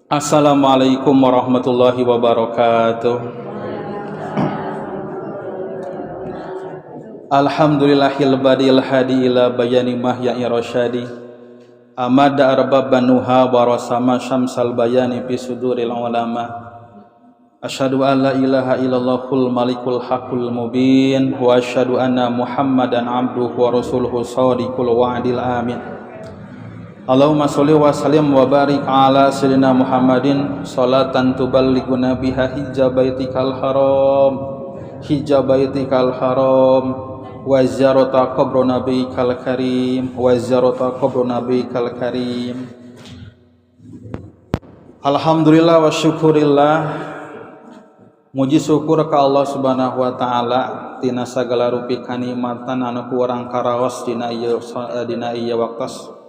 Assalamualaikum warahmatullahi wabarakatuh. Alhamdulillahil badil hadi ila bayani mahya'i rasyadi amada arbabanuha warasama syamsal bayani fi suduril ulama. Asyhadu an la ilaha illallahul malikul haqqul mubin wa asyhadu anna muhammadan abduhu wa rasuluhu shadiqul wa'dil amin. Allahumma sholli wa sallim wa barik ala sayyidina Muhammadin sholatan tuballighuna biha hijabaitikal haram wa ziyarata qabri nabiyikal karim. Alhamdulillah wa syukurillah, muji syukur ka Allah Subhanahu wa taala tina sagala rupi kanikmatan anu kurang karaos dina ieu waktos.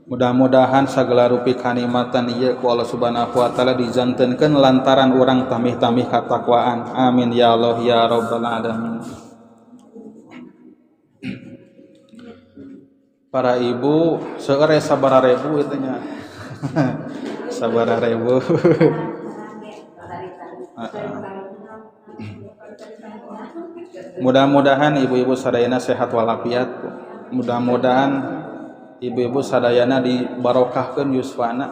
Mudah-mudahan segala rupi kanikmatan ieu ku Allah Subhanahu wa taala dijantenkeun lantaran urang tamih-tamih katakwaan. Amin ya Allah ya rabbal alamin. Para ibu, seueur sabaraha ribu itu nya. Sabaraha ribu. Mudah-mudahan ibu-ibu sadayana sehat walafiat. Mudah-mudahan ibu-ibu sadayana dibarokahkeun yuswana,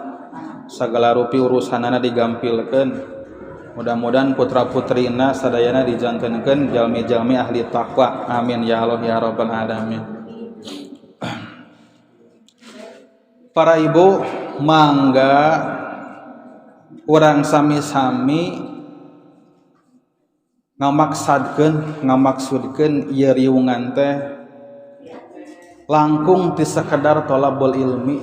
sagala rupi urusanana digampilkeun. Mudah-mudahan putra-putrina sadayana dijantenkeun jalmi-jalmi ahli taqwa. Amin ya Allah ya rabbal alamin. Para ibu, mangga urang sami-sami ngamaksudkeun ieu riungan teh langkung ti sekedar tolabul ilmi.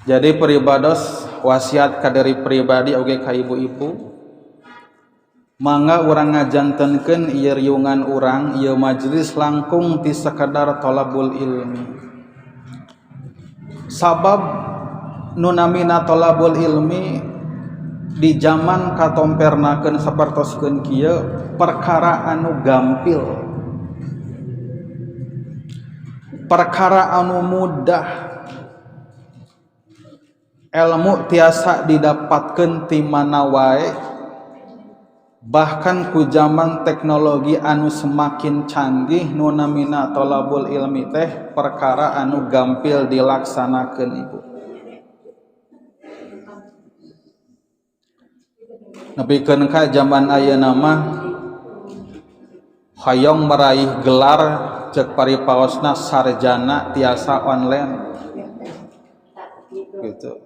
Jadi peribados wasiat ka diri pribadi oge ka ibu-ibu, mangga urang ngajantenkeun ieu riungan urang, ieu majelis langkung ti sekedar tolabul ilmi. Sabab nu namina tolabul ilmi di zaman katompernakeun sapertoskeun kieu perkara anu gampil, perkara anu mudah, ilmu tiasa didapatkeun ti mana wae, bahkan ku zaman teknologi anu semakin canggih nu namina tolabul ilmi teh perkara anu gampil dilaksanakeun ibu. Nepikeun ka zaman ayeuna mah hayong meraih gelar cek paripaosna sarjana tiasa online gitu.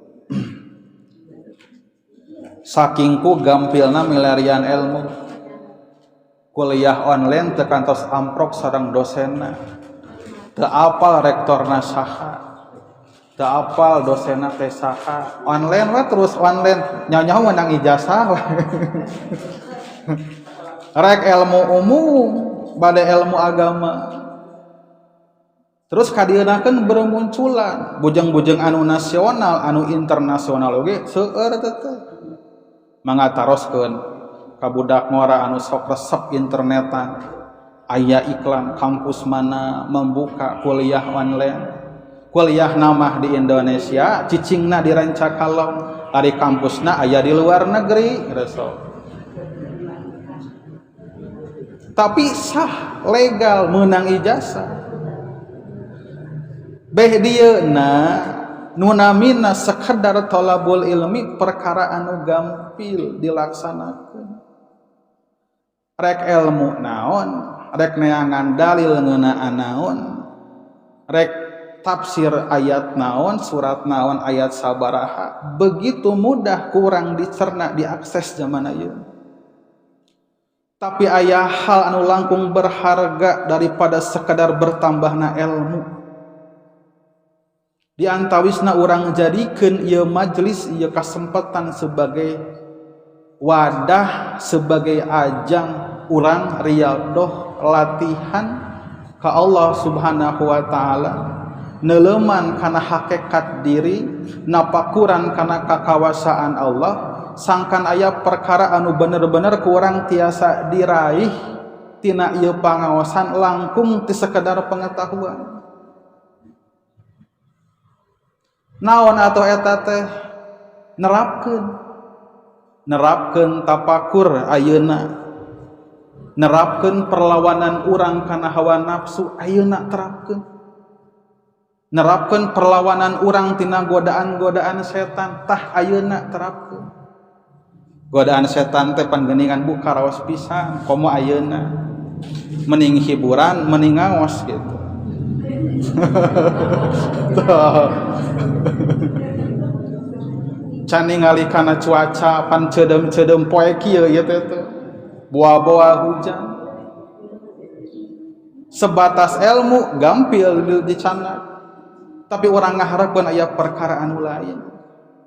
Sakingku gampilna milarian ilmu, kuliah online teu kantos amprok sareng dosenna, teu apal rektorna saha, teu apal dosenna teh saha, online we terus online nyaho menang ijazah we. Rek ilmu umum bade ilmu agama. Terus kadienakeun bermunculan bujang-bujang anu nasional, anu internasional oge seueur teh. Mangga taroskeun ka budak ngora anu sok resep internetan, aya iklan kampus mana membuka kuliah online. Kuliah namah di Indonesia, cicingna di Rancakalong, ari kampusna aya di luar negeri, resok. Tapi sah, legal, meunang ijazah. Beh dieuna nu namina sekedar tolabul ilmi perkara anu gampil dilaksanakeun. Rek ilmu naon, rek neangan dalil ngeunaan naon, rek tafsir ayat naon, surat naon, ayat sabaraha, begitu mudah kurang dicerna diakses zaman ayeuna. Tapi aya hal anu langkung berharga daripada sekedar bertambahna ilmu. Di antawisna urang jadikeun ieu majelis, ieu kasempatan sebagai wadah, sebagai ajang urang riyadhah latihan ka Allah Subhanahu wa taala, neuleuman kana hakikat diri, napakuran kana kakawasaan Allah, sangkan aya perkara anu bener-bener ku urang tiasa diraih tina ieu pangaosan langkung ti sekedar pengetahuan. Naon atau eta teh nerapkeun tapakur ayeuna, nerapkeun perlawanan urang kana hawa nafsu ayeuna terapkeun, nerapkeun perlawanan urang tina godaan-godaan setan tah ayeuna terapkeun. Godaan setan teh pan geuningan bu karaos pisan, komo ayeuna mending hiburan mending ngaos gitu. Can ningali kana cuaca pan ceudem-ceudem poe kieu ieu teh boa-boa hujan. Sebatas ilmu gampil dicana, tapi orang ngaharapkeun aya perkara anu lain.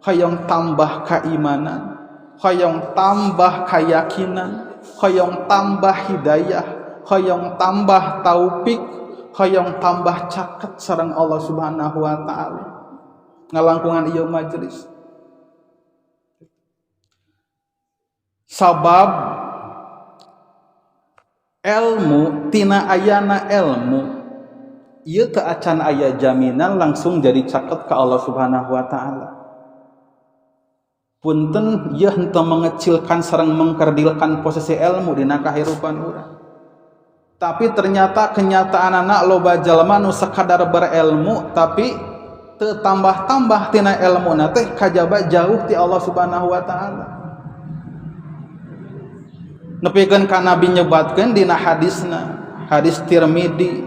Hayang tambah keimanan, hayang tambah keyakinan, hayang tambah hidayah, hayang tambah taufik, hayang tambah caket sareng Allah Subhanahu wa taala. Ngalangkungan ieu majelis. Sabab ilmu tina ayana ilmu ieu teu acan aya jaminan langsung jadi caket ka Allah Subhanahu wa taala. Punten ieu henteu mengecilkan sareng mengkerdilkan posisi ilmu dina kahirupan urang. Tapi ternyata kenyataanna loba jalma nu sakadar berilmu tapi teu tambah-tambah tina ilmuna teh kajaba jauh ti Allah Subhanahu wa taala. Nepikeun ka Nabi nyebatkeun dina hadisna, hadis Tirmidzi,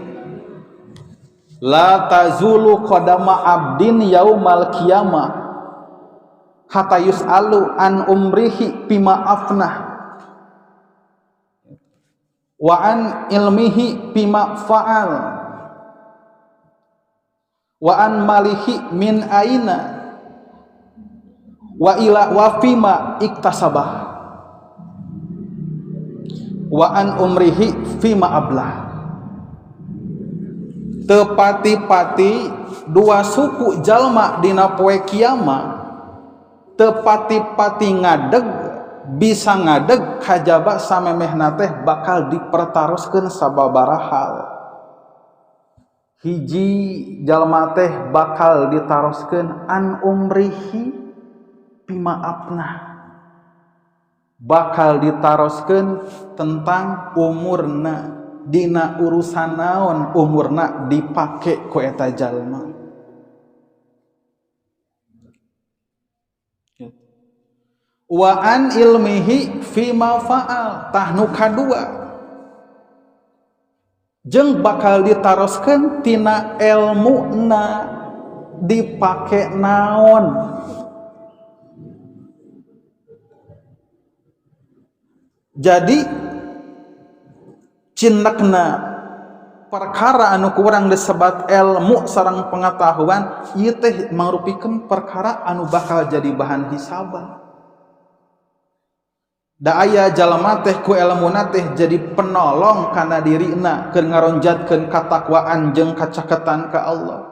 la tazulu qadama abdin yaumal qiyamah hatta yus'alu an umrihi bima afnah wa an ilmihi bima fa'al wa an malihi min aina wa ila wa fima iktasabah wa an umrihi fima ablah. Tepati-pati dua suku jalma dina poe kiamat tepati-pati ngadeg bisa ngadeg kajaba samemehna teh bakal dipertaroskeun sababaraha hal. Hiji jalma teh bakal ditaroskeun an umrihi bima afnah, bakal ditaroskeun tentang umurna dina urusan naon umurna dipake ku eta jalma. Wa an ilmihi fima fa'al tahnu kadua jeung bakal ditaroskeun tina ilmuna dipake naon. Jadi cindekna perkara anu ku urang disebat ilmu sareng pengetahuan ieu teh mangrupikeun perkara anu bakal jadi bahan hisaban. Da aya jalma teh ku ilmuna teh jadi penolong kana dirina keur ngaronjatkeun katakwaan jeung kacaketan ka Allah.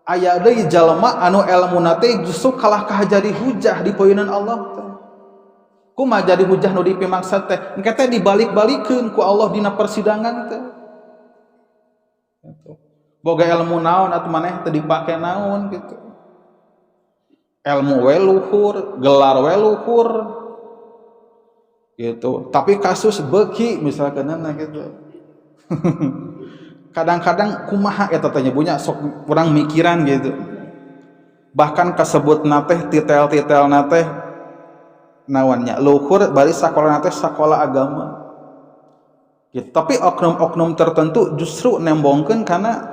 Aya deui jalma anu ilmuna teh justru kalah kah jadi hujah di poeunan Allah teh. Kumaha jadi hujah nu dipimaksud teh? Engke teh dibalik-balikeun ku Allah dina persidangan teh. Boga ilmu naon atuh maneh teu dipake naon gitu. Ilmu we luhur, gelar we luhur. Gitu. Tapi kasus beuki misalkan gitu. Kadang-kadang kumaha eta teh nyebunya sok kurang mikiran gitu. Bahkan kasebutna teh titel-titelna teh nawannya luhur bari sakola teh sakola agama gitu. Tapi oknum-oknum tertentu justru nembongkeun karena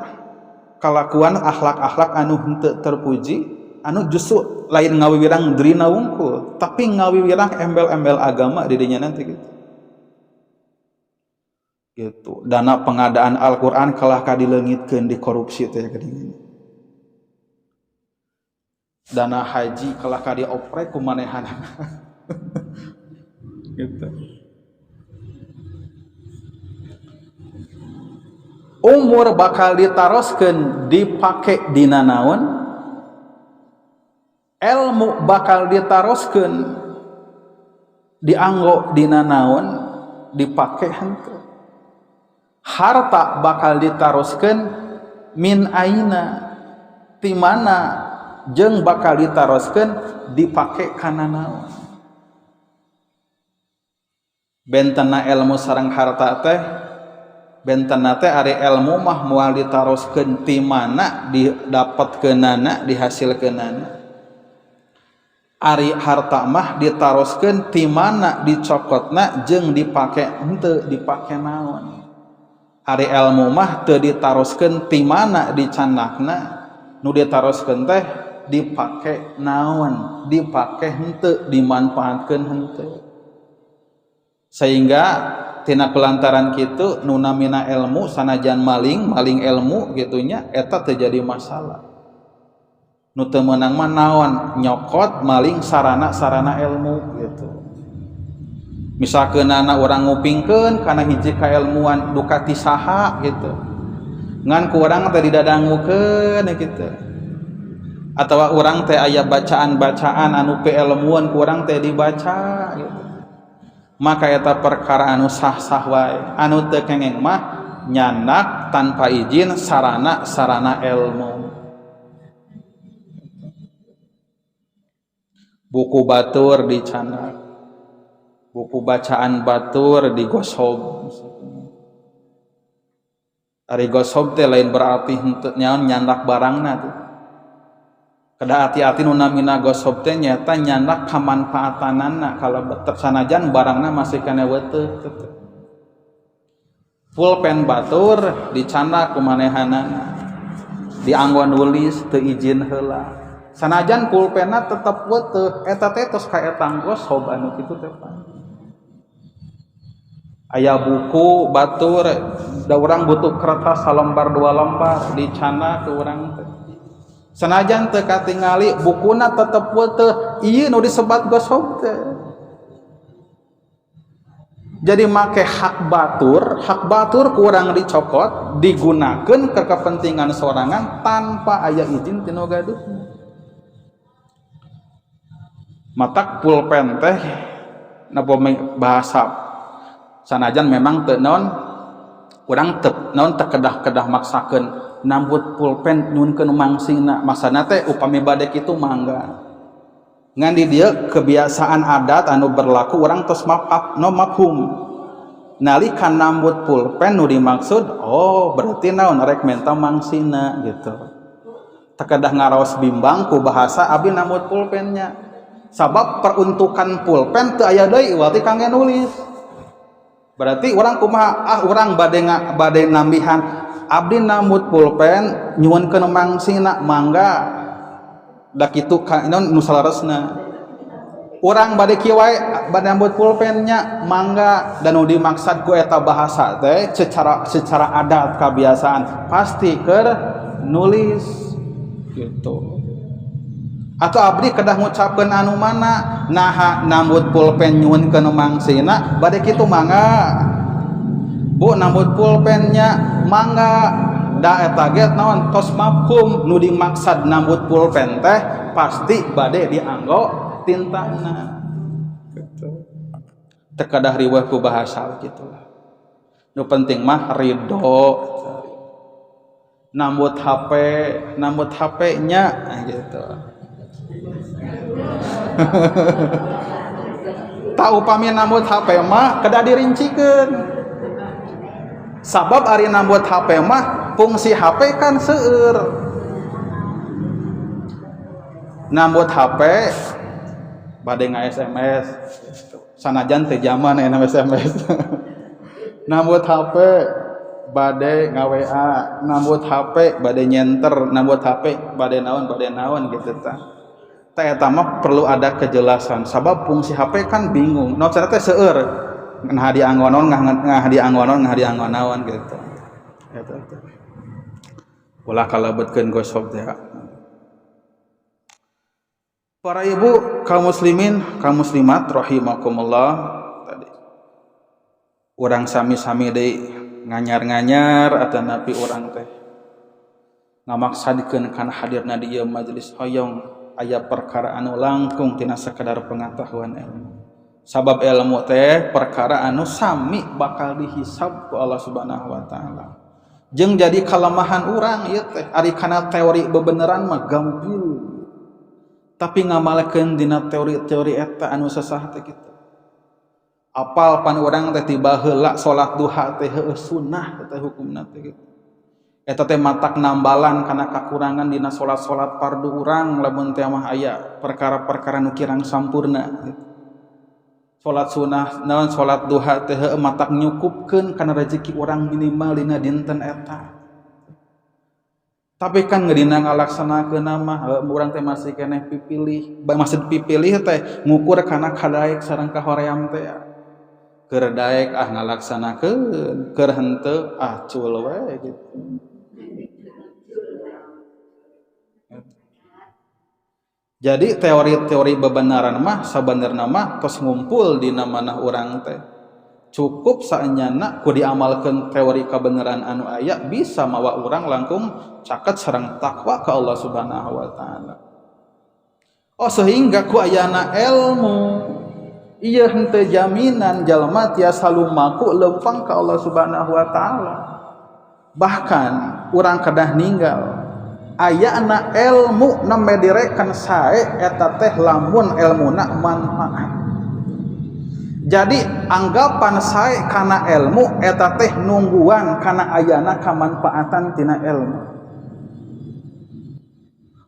kalakuan akhlak-akhlak anu henteu terpuji anu justru lain ngawiwirang drina wungkul tapi ngawiwirang embel-embel agama di dinya nanti gitu. Dana pengadaan Al-Qur'an kalah kadileungitkeun di korupsi teh geuning. Dana haji kalah kadioprek ku manehanna. Gitu. Umur bakal ditaroskeun dipake dina naon, ilmu bakal ditaroskeun dianggo dina naon, dipake henteu. Harta bakal ditaroskeun min aina ti mana jeung bakal ditaroskeun dipake kana naon. Bentena ilmu sareng harta teh bentena teh ari ilmu mah moal ditaroskeun ti mana didapatkeunana dihasilkeunana. Ari harta mah ditaroskeun ti mana dicokotna jeung dipake henteu dipake naon. Ari ilmu mah teu ditaroskeun ti mana dicandakna nu ditaroskeun teh dipake naon dipake henteu dimanfaatkeun henteu. Sehingga tina kulantaran kitu nu namina ilmu sanajan maling ilmu gitunya eta teu jadi masalah. Nu teu meunang mah naon nyokot maling sarana ilmu gitu. Misalkeunana urang ngupingkeun kana hiji kailmuan dukati saha gitu. Ngan ku urang teh didadangukeun gitu. Atawa urang teh aya bacaan-bacaan anu peilmuan ku urang teh dibaca gitu. Maka eta perkara anu sah-sah wae. Anu teu kengeng mah nyandak tanpa izin sarana ilmu. Buku batur dicandak, buku bacaan batur digosob. Ari gosob teh lain berarti henteu nyaon nyandak barangna tuh. Kada hati-hati nu namina gosob teh nyata nyandak kamanfaatanana kalau sanajan barangna masih kana weuteuh. Pulpen batur dicandak kumanehanana. Dianggo nulis teu izin heula. Sanajan pulpenna tetep weuteuh eta teh tos ka eta gosob anu kitu teh. Aya buku batur da urang butuh kertas salembar dua lembar dicandak ke urang teh. Sanajan teu katingali bukuna tetep weuteuh ieu nu disebat gosob teh. Jadi make hak batur ku urang dicokot digunakeun ke kepentingan sorangan tanpa aya izin ti nu gaduh. Matak pulpen teh napa bahasa sanajan memang teu naon urang teu naon teu kedah maksakeun nambut pulpen nyunkeun mangsingna maksana teh upami bade kitu mangga ngan di dieu kebiasaan adat anu berlaku urang tos mafhum nalika nambut pulpen nu dimaksud oh berarti naon rek menta mangsina gitu teu kedah ngaraos bimbang ku bahasa abdi nambut pulpennya sabab peruntukan pulpen teu aya deui walti kangge nulis berarti urang kumaha urang bade nambihan abdi nambut pulpen nyuwunkeun mangsina mangga da kitu ka nu salaresna urang bade kieu wae bade nambut pulpennya mangga dan nu dimaksud ku eta bahasa teh secara adat kebiasaan pasti keur nulis gitu atau abdi kedah ngucapkeun anu mana naha nambut pulpen nyuwunkeun mangsina bade kitu mangga bu nambut pulpennya mangga da eta ge naon tos mafhum nu dimaksud nambut pulpen teh pasti bade dianggo tintana gitu teu kadah riweuh ku bahasa kitu nu penting mah ridho nambut HP-nya gitu tak upami nambut HP mah kedah dirincikeun sabab ari nambut HP mah fungsi HP kan seueur nambut HP bade nga-SMS sanajan teh zaman aya SMS nambut HP bade nga-WA nambut HP bade nyenter nambut HP bade naon gitu tah eta mah perlu ada kejelasan sabab fungsi HP kan bingung naon cenah teh seueur ngah dianggonon ngah dianggonon gitu eta ulah kalebetkeun gosob teh para ibu kaum muslimin kaum muslimat rahimakumullah tadi urang sami-sami deui nganyar-nganyar atanapi urang teh ngamaksadikeun kana hadirna di ieu majelis hoyong aya perkara anu langkung tina sakedar pengetahuan ilmu sabab ilmu teh perkara anu sami bakal dihisab ku Allah Subhanahu wa taala jeung jadi kalemahan urang ieu teh ari kana teori bebeneran mah gampil tapi ngamalkeun dina teori-teori eta anu sasah teh kitu. Apal pan urang teh tiba heula salat duha teh sunnah eta hukumna teh kitu. Eta teh matak nambalan kana kakurangan dina salat-salat fardu urang lamun teh mah aya perkara-perkara nu kirang sampurna gitu. Salat sunnah naon salat duha teh matak nyukupkeun kana rezeki urang minimal dina dinten eta. Tapi kan ngeudina ngalaksanakeun mah urang teh masih keneh pipilih, maksud pipilih teh ngukur kana kadaek sareng kahoream teh. Keur daek ngalaksanakeun, keur henteu cul we gitu. Jadi teori-teori bebenaran mah sabenerna mah tos ngumpul dina manah urang teh. Cukup saenyana ku diamalkeun teori kebenaran anu aya bisa mawa urang langkung caket sareng takwa ka Allah Subhanahu wa taala. Sehingga ku ayana ilmu ieu henteu jaminan jalma tiasa lumaku lempang ka Allah Subhanahu wa taala. Bahkan urang kedah ninggal ayana ilmu nembe direkan sae eta teh lamun ilmuna manfaat. Jadi anggapan sae kana ilmu eta teh nungguan kana ayana kamanfaatan tina ilmu.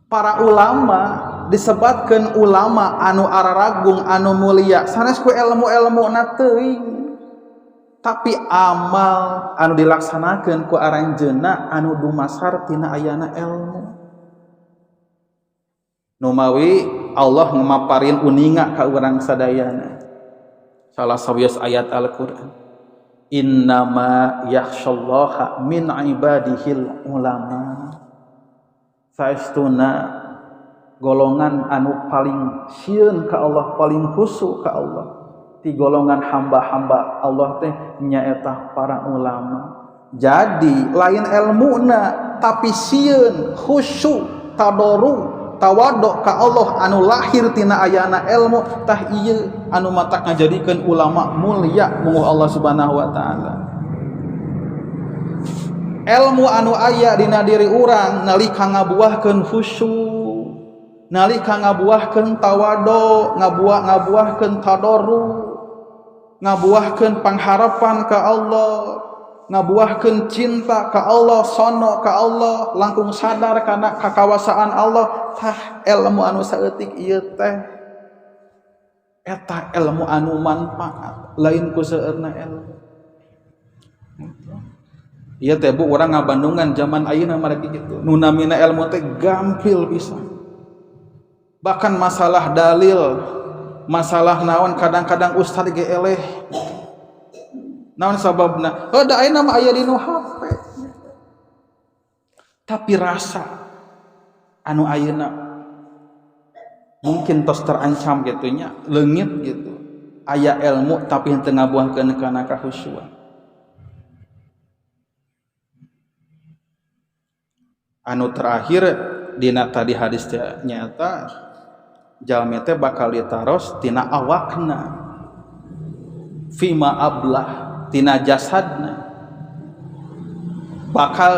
Para ulama disebutkeun ulama anu araragung anu mulia sanes ku ilmu-ilmuna teuing. Tapi amal anu dilaksanakeun ku aranjeunna anu dumasar tina ayana ilmu. Numawi Allah ngemaparin uninga ka urang sadayana. Salah sawios ayat Al-Qur'an. Innama yakhsyallaha min ibadihil ulama. Saestuna golongan anu paling sieun ka Allah, paling khusyuk ka Allah. Ti golongan hamba-hamba Allah teh nyaeta para ulama. Jadi lain ilmuna tapi sieun, khusyuk, tadarruk, tawaduk ka Allah anu lahir tina ayana ilmu tah ieu anu matak ngajadikeun ulama mulia muga Allah Subhanahu wa taala. Ilmu anu aya dina diri urang nalika ngabuahkeun khusyuk, nalika ngabuahkeun tawaduk, ngabuahkeun tadarruk, ngabuahkeun pangharapan ka Allah, ngabuahkeun cinta ka Allah, sono ka Allah, langkung sadar kana kakawasaan Allah, tah ilmu anu saeutik ieu teh eta ilmu anu manfaat lain ku seueurna ilmu. Ieu teh bu urang ngabandungan zaman ayeuna margi kitu. Nu namina ilmu teh gampil pisan. Bahkan masalah dalil, masalah naon kadang-kadang ustad ge eleh. Naon sababna? Da ayeuna mah aya di nu HP. Tapi rasa anu ayeuna mungkin tos terancam gitu nya, leungit gitu. Aya ilmu tapi henteu ngabuahkeun kana kahusyuan. Anu terakhir dina tadi hadis teh nyata jalmi teh bakal ditaros tina awakna fima ablah tina jasadna bakal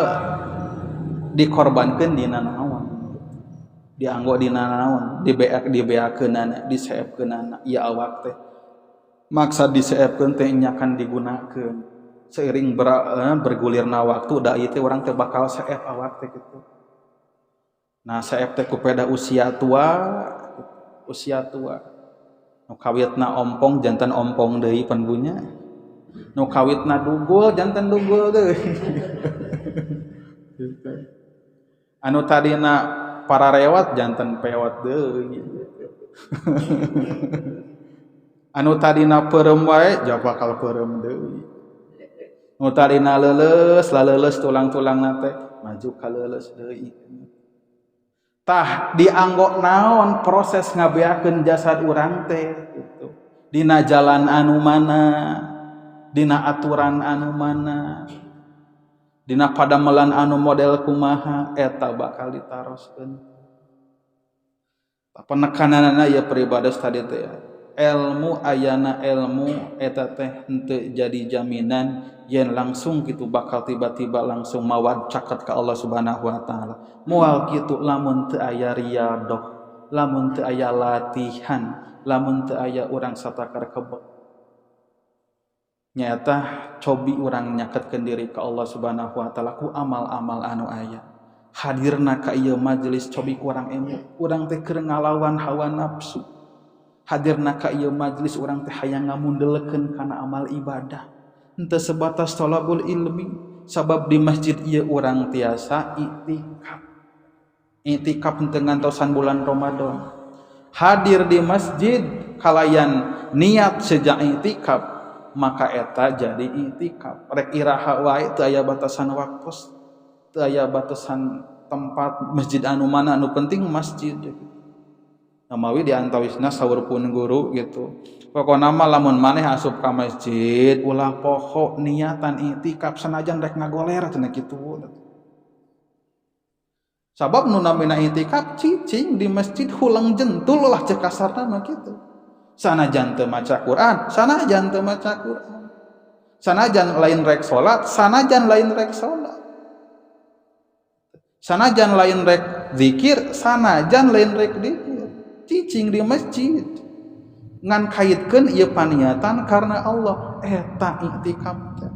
dikorbankeun dina naon, dianggo dina naon, dibeakeunana, diseepkeunana ieu awak teh. Maksud diseepkeun teh nyakan digunakeun seiring bergulirna waktu da ieu teh urang teh bakal seep awak teh kitu. Nah seep teh kupeda usia tua. Nu kawitna ompong jantan ompong deui penbunya. Nu kawitna dugul jantan dugul deui. Anu tadina para rewat jantan pewat deui. Anu tadina peureum wae ja bakal peureum deui. Nu tadina leuleus tulang-tulangna teh maju ka leuleus deui. Tah dianggo naon proses ngabeakeun jasad urang teh gitu. Dina jalan anu mana, dina aturan anu mana, dina padamelan anu model kumaha eta bakal ditaroskeun. Penekananana ya peribados tadi teh ilmu ayana ilmu eta teh henteu jadi jaminan yen langsung kitu bakal tiba-tiba langsung mawad caket ka Allah Subhanahu wa taala. Moal kitu lamun teu aya riyadhah, lamun teu aya latihan, lamun teu aya urang satakar kebek. Nyata cobi urang nyaketkeun diri ka Allah Subhanahu wa taala ku amal-amal anu aya. Hadirna ka ieu majelis cobi ku urang emu, urang teh keur ngalawan hawa nafsu. Hadirna ka ieu majelis urang teh hayang ngamundelekeun kana amal ibadah. Henteu sebatas thalabul ilmi, sabab di masjid ieu urang tiasa iktikaf. Iktikaf henteu ngantosan bulan Ramadan. Hadir di masjid kalayan niat sejak iktikaf, maka eta jadi iktikaf. Rek iraha wae teu aya batasan waktu, teu aya batasan tempat masjid anu mana, anu penting masjid. Namawi diantawisna saurpun guru gitu. Pokona mah lamun maneh asup ka masjid ulah poho niatan iktikaf sanajan rek ngagoler cenah kitu. Sabab nu namina iktikaf cicing di masjid hulang jentul lah cek kasarna mah kitu. Sanajan teu maca Quran, sanajan teu maca Quran. Sanajan lain rek salat, sanajan lain rek salat. Sanajan lain rek zikir, sanajan lain rek zikir. Cicing di masjid ngan kaitkeun ieu paniatan karena Allah eta iktikaf teh.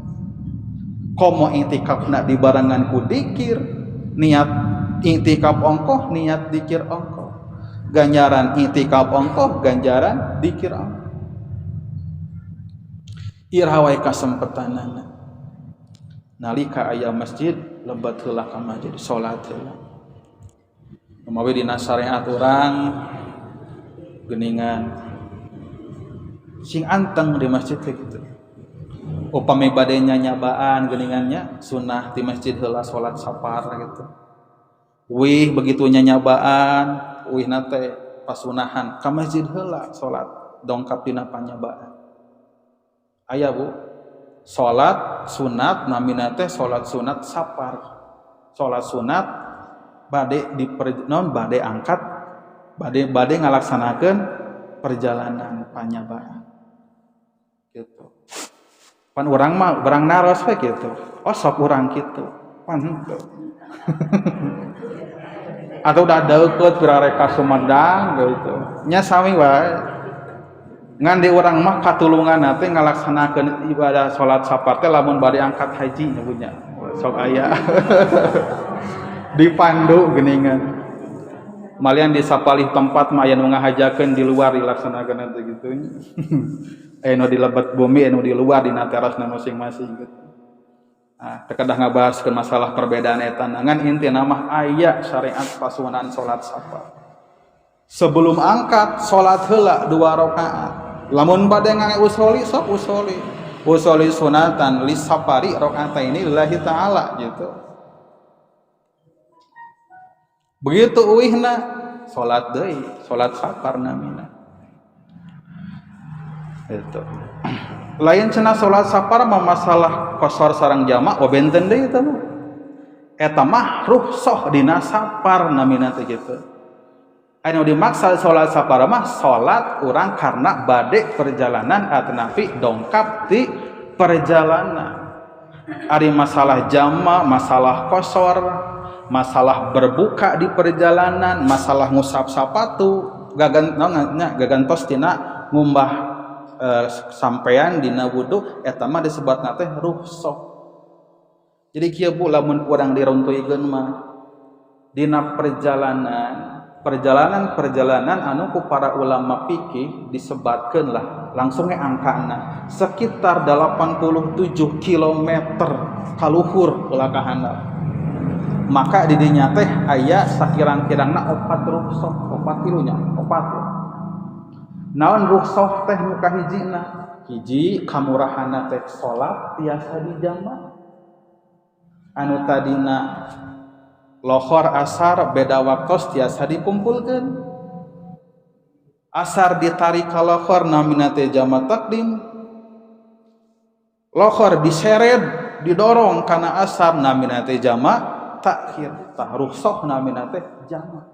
Komo iktikafna dibarengan ku dzikir, niat iktikaf ongkoh, niat dzikir ongkoh. Ganjaran iktikaf ongkoh, ganjaran dzikir ongkoh. Iraha wae kasempetanana. Nalika aya masjid lebat heula ka masjid salat heula. Umawi dina syariat urang geuningan sing anteng di masjid kayak gitu. Upami bade nyanyabaan geuningannya sunah di masjid heula salat sapar gitu. Wih begitu nyanyabaan, wih nate pasunahan ka masjid heula salat dongkap dina panyabaan. Aya Bu, salat sunat namina teh salat sunat sapar. Salat sunat bade bade angkat bade ngalaksanakeun perjalanan panyabaan gitu. Pan urang mah barang naros we gitu. Oh sok urang kitu. Pan henteu. Atau udah deukeut pirarek ka Sumedang gitu. Nya sami wae. Ngan di urang mah katulungan teh ngalaksanakeun ibadah salat sapar teh lamun bade angkat haji nya punya. Sok aya. Dipandu geuningan. Malian di sapalih tempat mah aya nu ngahajakeun di luar dilaksanakeun teh gitu. Aya nu di lebat bumi, aya nu di luar dina terasna masing-masing gitu. Nah, terkadang ngabahaskeun masalah perbedaan eta ngan intina mah aya syariat pasunan salat sapar. Sebelum angkat salat heula 2 rakaat. Lamun bade ngausoli sok usoli. Usoli sunatan lis sapari rakaataini lillahi taala gitu. Begitu uihna salat deui, salat sapar namina. Itu. Lain cenah salat sapar mah masalah qasar sareng jamak benten deui eta mah. Eta mah rukhsah dina sapar namina teh kitu. Anu dimaksud salat sapar mah salat urang karena bade perjalanan atanapi dongkap di perjalanan. Ari masalah jamak, masalah qasar, masalah berbuka di perjalanan, masalah ngusap sapatu, gagantos tina ngumbah sampean dina wudu eta mah disebutna teh rukhsah. Jadi kieu Bu lamun urang dirontoykeun mah dina perjalanan anu ku para ulama fikih disebatkeun lah langsung angkana sekitar 87 km kaluhur ulah ka handap. Maka di dinya teh aya sakirang-kirangna 4 rukhsah, 4 kilonya, 4. Naon rukhsah teh nu kahijina? Hiji kamurahanna teh salat tiasa dijamak. Anu tadina lohor asar beda waktos tiasa dikumpulkeun. Asar ditarik ka lohor namina teh jamak takdim. Lohor diseret didorong kana asar namina teh jamak takhir. Tah rukhsah namina teh jamak.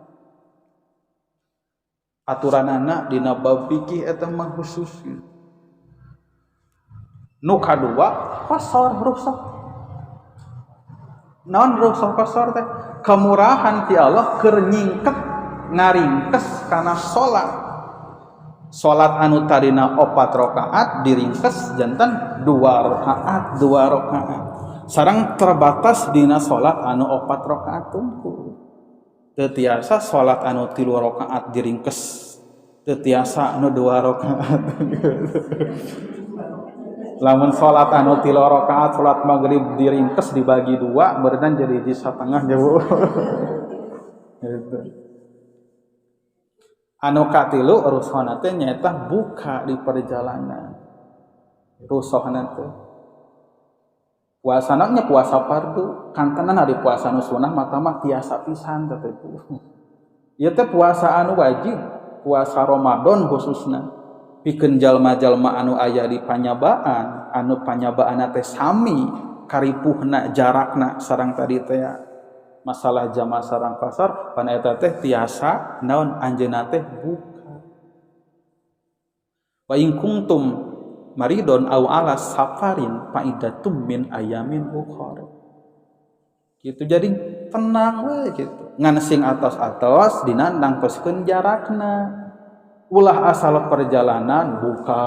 Aturanana dina bab fikih eta mah khusus. Nu kadua qasar rukhsah. Naon rukhsah qasar teh? Kemurahan ti Allah keur nyingket ngaringkes kana salat anu tadina 4 rakaat diringkes janten 2 rakaat sareng terbatas dina salat anu 4 rakaat tungku teu tiasa salat anu 3 rakaat diringkes teu tiasa anu 2 rakaat lamun salat anu 3 rakaat salat maghrib diringkes dibagi 2 berenang jadi 1,5 jauh gitu. Anu katilu rusohna teh nyaeta buka di perjalanan rusohna teh puasana nya puasa fardu kantenan ari puasa nu sunah mata mah tiasa pisan teh ieu teh puasa anu wajib puasa Ramadan khususna pikeun jalma-jalma anu aya di panyabaan anu panyabaanna teh sami karipuhna jarakna sareng tadi teh masalah jamaah sareng qasar pan eta teh tiasa naon anjeunna teh buka wa in kuntum maridon au ala safarin faidatum min ayamin ukhra gitu jadi tenang we gitu ngan sing atos-atos dinandang toskeun jarakna ulah asal perjalanan buka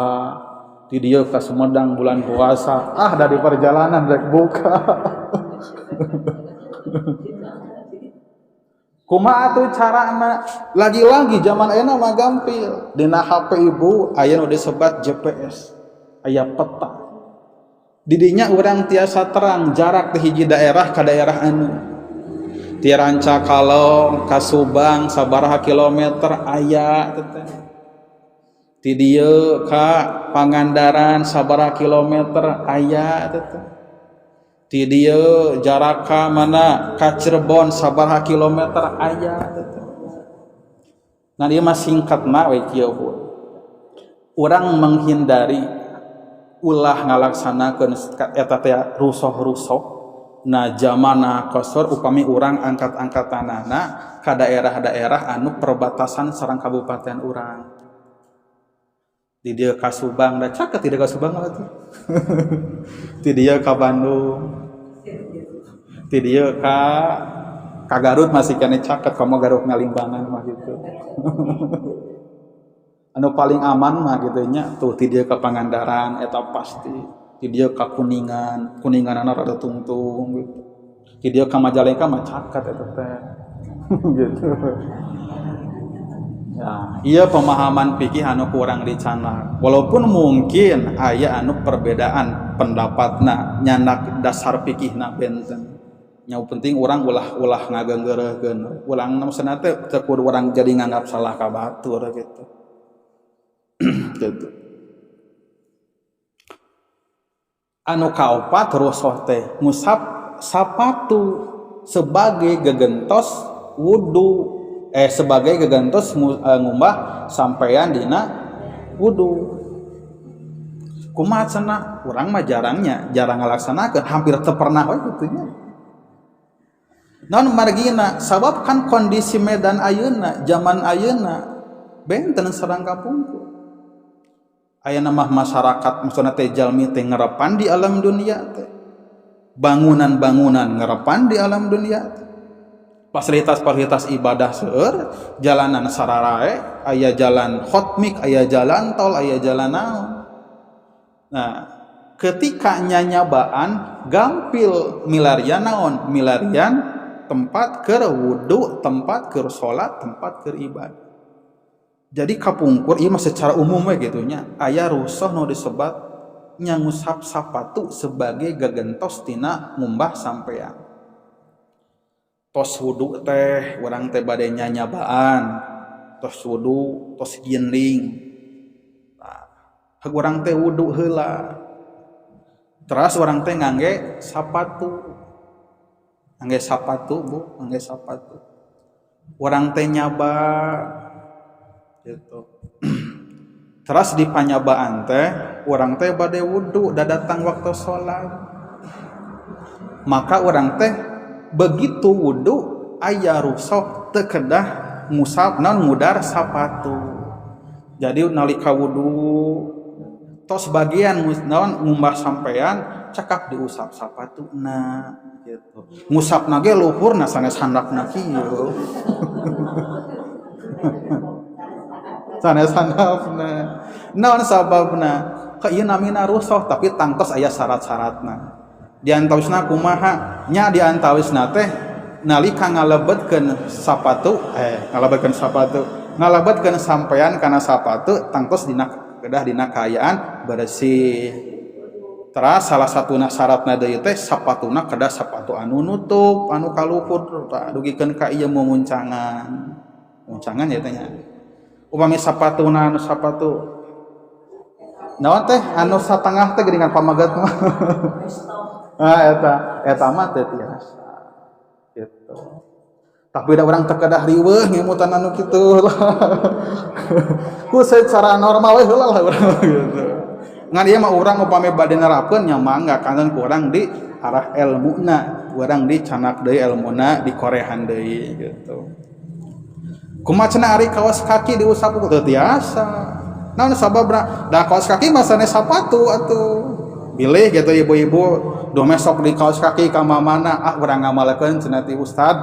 di dieu ka Sumedang bulan puasa dari perjalanan rek buka kumaha atuh carana lagi-lagi zaman ayeuna mah gampil dina HP ibu aya nu disebat GPS aya peta didinya urang tiasa terang jarak di hiji daerah ka daerah anu ti Ranca Kalong ka Subang sabaraha kilometer aya teh ti dieu ka Pangandaran sabaraha kilometer aya teh ti dieu jarak ka mana ka Cirebon sabaraha kilometer aya teh nah ieu mah singkatna we kieu urang menghindari ulah ngalaksanakeun eta teh rusuh-rusuh na zamana qasar upami urang angkat-angkatanana ka daerah-daerah anu perbatasan sareng kabupaten urang di dieu ka Subang da caket tidak ka Subang atuh di dieu ka Bandung di dieu ka Garut masih kene caket komo Garut ngalimbangan mah gitu anu paling aman mah gitu nya tuh ti dieu ka Pangandaran eta pasti ti dieu ka Kuninganana rada tungtung gitu ti dieu ka Majalengka mah caket eta teh gitu ya ieu pemahaman fikih anu kurang dicanang walaupun mungkin aya anu perbedaan pendapatna nyanak dasar fikihna benten nya penting urang ulah ngageunggeureurkeun urang maksudna teh teu kudu urang jadi nganggap salah ka batur gitu gitu. Anu kaopat rusuh teh ngusap sapatu sebagai gegentos wudu sebagai gegentos ngumbah sampean dina wudu kumaha cenah urang mah jarang ngalaksanakeun hampir teu pernah we kitu nya naon margina sabab kan kondisi medan ayeuna zaman ayeuna benten sareng kapungkur aya mah masyarakat maksudna teh jalmi teh ngarepan di alam dunia teh bangunan-bangunan ngarepan di alam dunia teh fasilitas-fasilitas ibadah seueur jalanan sararae aya jalan khotmik aya jalan tol aya jalan naon nah ketika nyanyabaan gampil milarian naon milarian tempat keur wudu tempat keur salat tempat keur ibadah jadi kapungkur ieu mah secara umum we gitu nya aya rusuh nu disebat nya ngusap sapatu sebagai gagentos tina ngumbah sampean tos wudu teh urang teh bade nyanyabaan tos wudu tos ginding urang teh wudu heula terus urang teh ngangge sapatu urang teh nyaba gitu. Terus di panyabaan teh urang teh bade wudu da datang waktu sholat maka urang teh begitu wudu aya rusuh teu kedah ngusap naon ngudar sapatu jadi nalika wudu tos bagian naon ngumbah sampean cakap diusap sapatuna gitu ngusapna ge luhurna sanes handapna kieu sanes handapna naon sababna ka ieu namina rusuh tapi tangtos aya syarat-syaratna diantawisna kumaha nya diantawisna teh nalika ngalebetkeun sampean kana sapatu tangtos dina kedah dina kaayaan bersih. Teras salah satuna syaratna deui teh sapatuna kedah sapatu anu nutup anu kaluhur dugikeun ka ieu mumuncangan ya teh nya upami sapatuna anu sapatu naon teh anu satengah teh geuningan pamagat mah eta mah teh tiasa gitu. Tapi da urang teu kedah riweuh ngemutan anu kitu ku secara normal we heula lah urang gitu. Ngan ieu mah urang upami bade nerapkeun nya mangga kangen ku urang di arah ilmuna, urang dicanak deui ilmuna, dikorehan deui gitu. Kumaha cenah ari kaos kaki diusap ku teu tiasa. Naon sababna? Da kaos kaki mah sanes sapatu atuh. Bilih gitu ibu-ibu domesok di kaos kaki ka mamana urang ngamalkeun cenah ti ustad.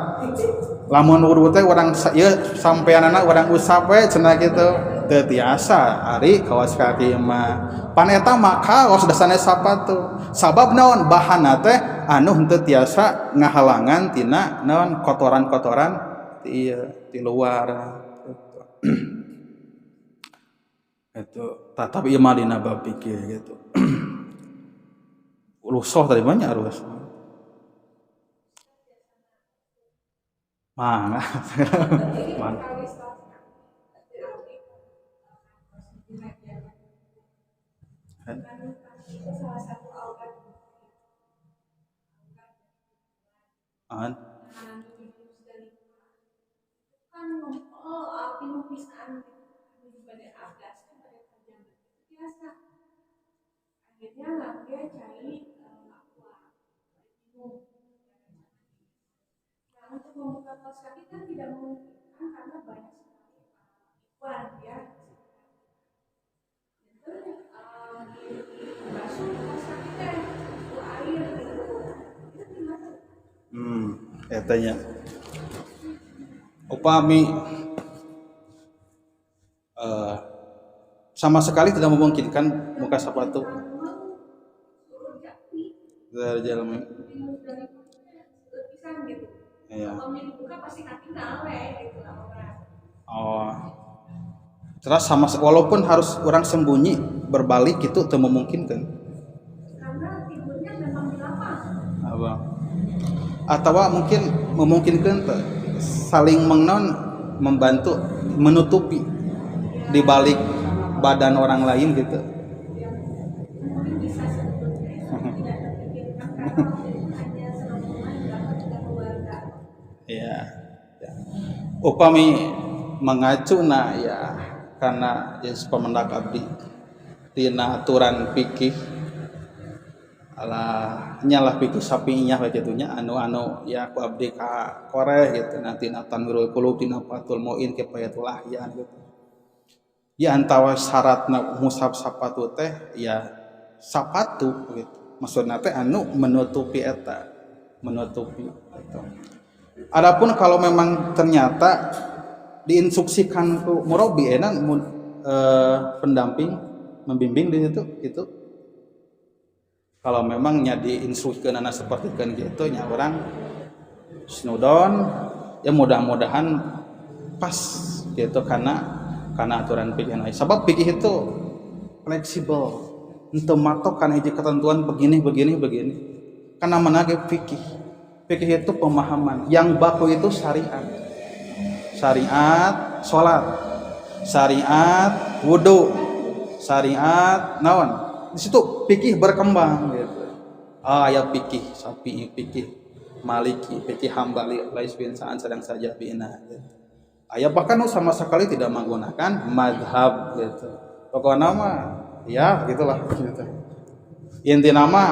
Lamun wuru teh urang ieu sampeanana urang usap we cenah kitu. Teu tiasa ari kaos kaki mah. Pan eta mah kaos da sanes sapatu. Sabab naon? Bahanna teh anu henteu tiasa ngahalangan tina naon kotoran-kotoran ti luar gitu. Itu tapi ieu mah dina bab pikir gitu. Rusuh tadi banyak rusuh. Mana? Mana? An? Untuk membuka kaos kaki kan tidak memungkinkan karena banyak sekali iklan ya. Basuh kaos kaki teh itu air gitu. Itu gimana? Eta nya. Upami sama sekali tidak memungkinkan muka sepatu dari jalan Gitu. ya. Kalau dibuka pasti kaki ngawe gitu Oh. Terus sama walaupun harus orang sembunyi berbalik itu teu memungkinkan. Karena tidurnya memang di lapangan. Apa? Atau mungkin memungkinkan saling membantu menutupi di balik badan orang lain gitu. Mungkin bisa sebetulnya tidak terpikirkan karena hanya selama juga keluarga. Ya. Upami mengacu ya karena pemendak abdi tina aturan fikih nyalah pikir sapinya begitunya anu ya ku abdi ka koreh gitu nanti tanwirul qulub tina fatul muin kifayatul ahyan gitu ya antawa syaratna musab sapatu teh ya sapatu gitu maksudna teh anu menutupi eta gitu. Adapun kalau memang ternyata diinstruksikan ku murabi pendamping membimbing di situ itu kalau memangnya diinstruksikan anak seperti kan gitu nya orang snudon ya mudah-mudahan pas gitu karena aturan fikih sebab fikih itu fleksibel untuk matok kan hiji ketentuan begini karena menagih fikih itu pemahaman yang baku itu syariat sholat syariat wudu syariat naon di situ fikih berkembang gitu. Aya fikih Syafi'i, fikih Maliki, fikih Hambali, Lais bin Sa'ad sedang saja bina gitu. Aya bahkan sama sekali tidak menggunakan madhab gitu. Pokoknya mah ya gitulah gitu. Inti nama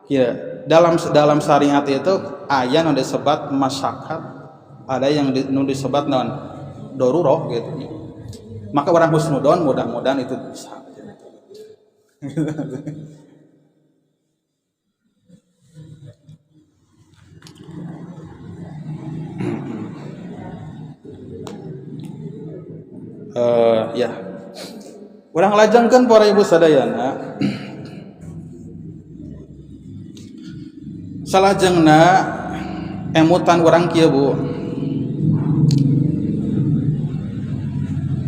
ya dalam syariat itu aya nu disebut masyakat, ada yang disebut non darurat gitu. Maka orang husnudon mudah-mudahan itu bisa. Ya. Urang lajengkeun para ibu sadayana. Salajengna emutan urang kieu Bu.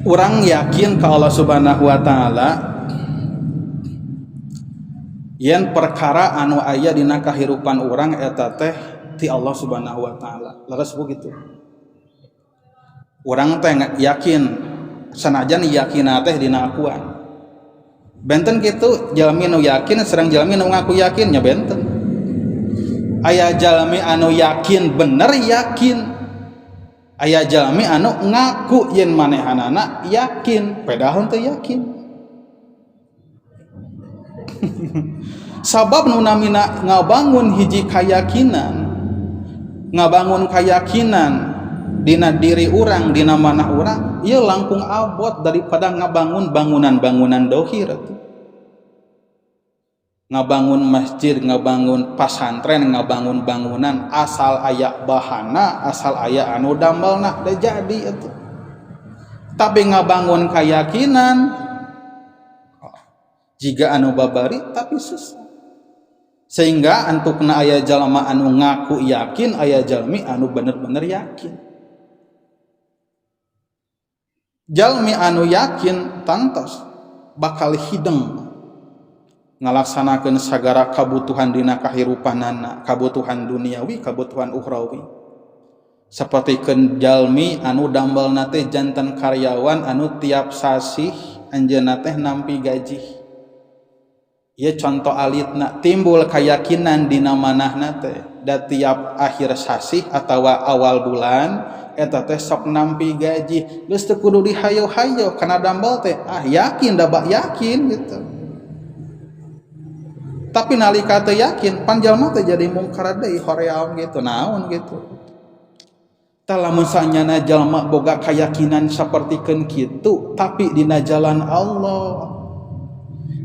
Urang yakin ka Allah Subhanahu wa taala yen perkara anu aya dina kahirupan urang eta teh ti Allah Subhanahu wa taala. Leres begitu. Urang teh yakin sanajan yakin teh dina akuan. Benten kitu jalmi nu yakin sareng jalmi nu ngaku yakin nya benten. Aya jalmi anu yakin bener yakin. Aya jalmi anu ngaku yen manehanana yakin, padahal teu yakin. Sabab nu namina ngabangun hiji kayakinan, ngabangun keyakinan dina diri urang, dina manah urang, ieu langkung abot daripada ngabangun bangunan-bangunan dohir. Ngabangun masjid, ngabangun pasantren, ngabangun bangunan asal aya bahana, asal aya anu damelna da jadi atuh. Tapi ngabangun keyakinan jiga anu babari tapi susah. Sehingga antukna aya jalma anu ngaku yakin, aya jalmi anu bener-bener yakin. Jalmi anu yakin tantos bakal hideng ngalaksanakeun sagara kabutuhan dina kahirupanana, kabutuhan duniawi, kabutuhan ukhrawi. Sapertikeun jalmi anu dambalna teh janten karyawan anu tiap sasih anjeunna teh nampi gaji. Ieu contoh alitna timbul keyakinan dina manahna teh da tiap akhir sasih atawa awal bulan eta teh sok nampi gaji. Geus teu kudu dihayo-hayo kana dambal teh yakin da bak yakin gitu. Tapi nalika teu yakin pan jalma teh jadi mungkar deui hoream gitu naon gitu. Tah lamun sanyana jalma boga keyakinan sapertikeun kitu tapi dina jalan Allah.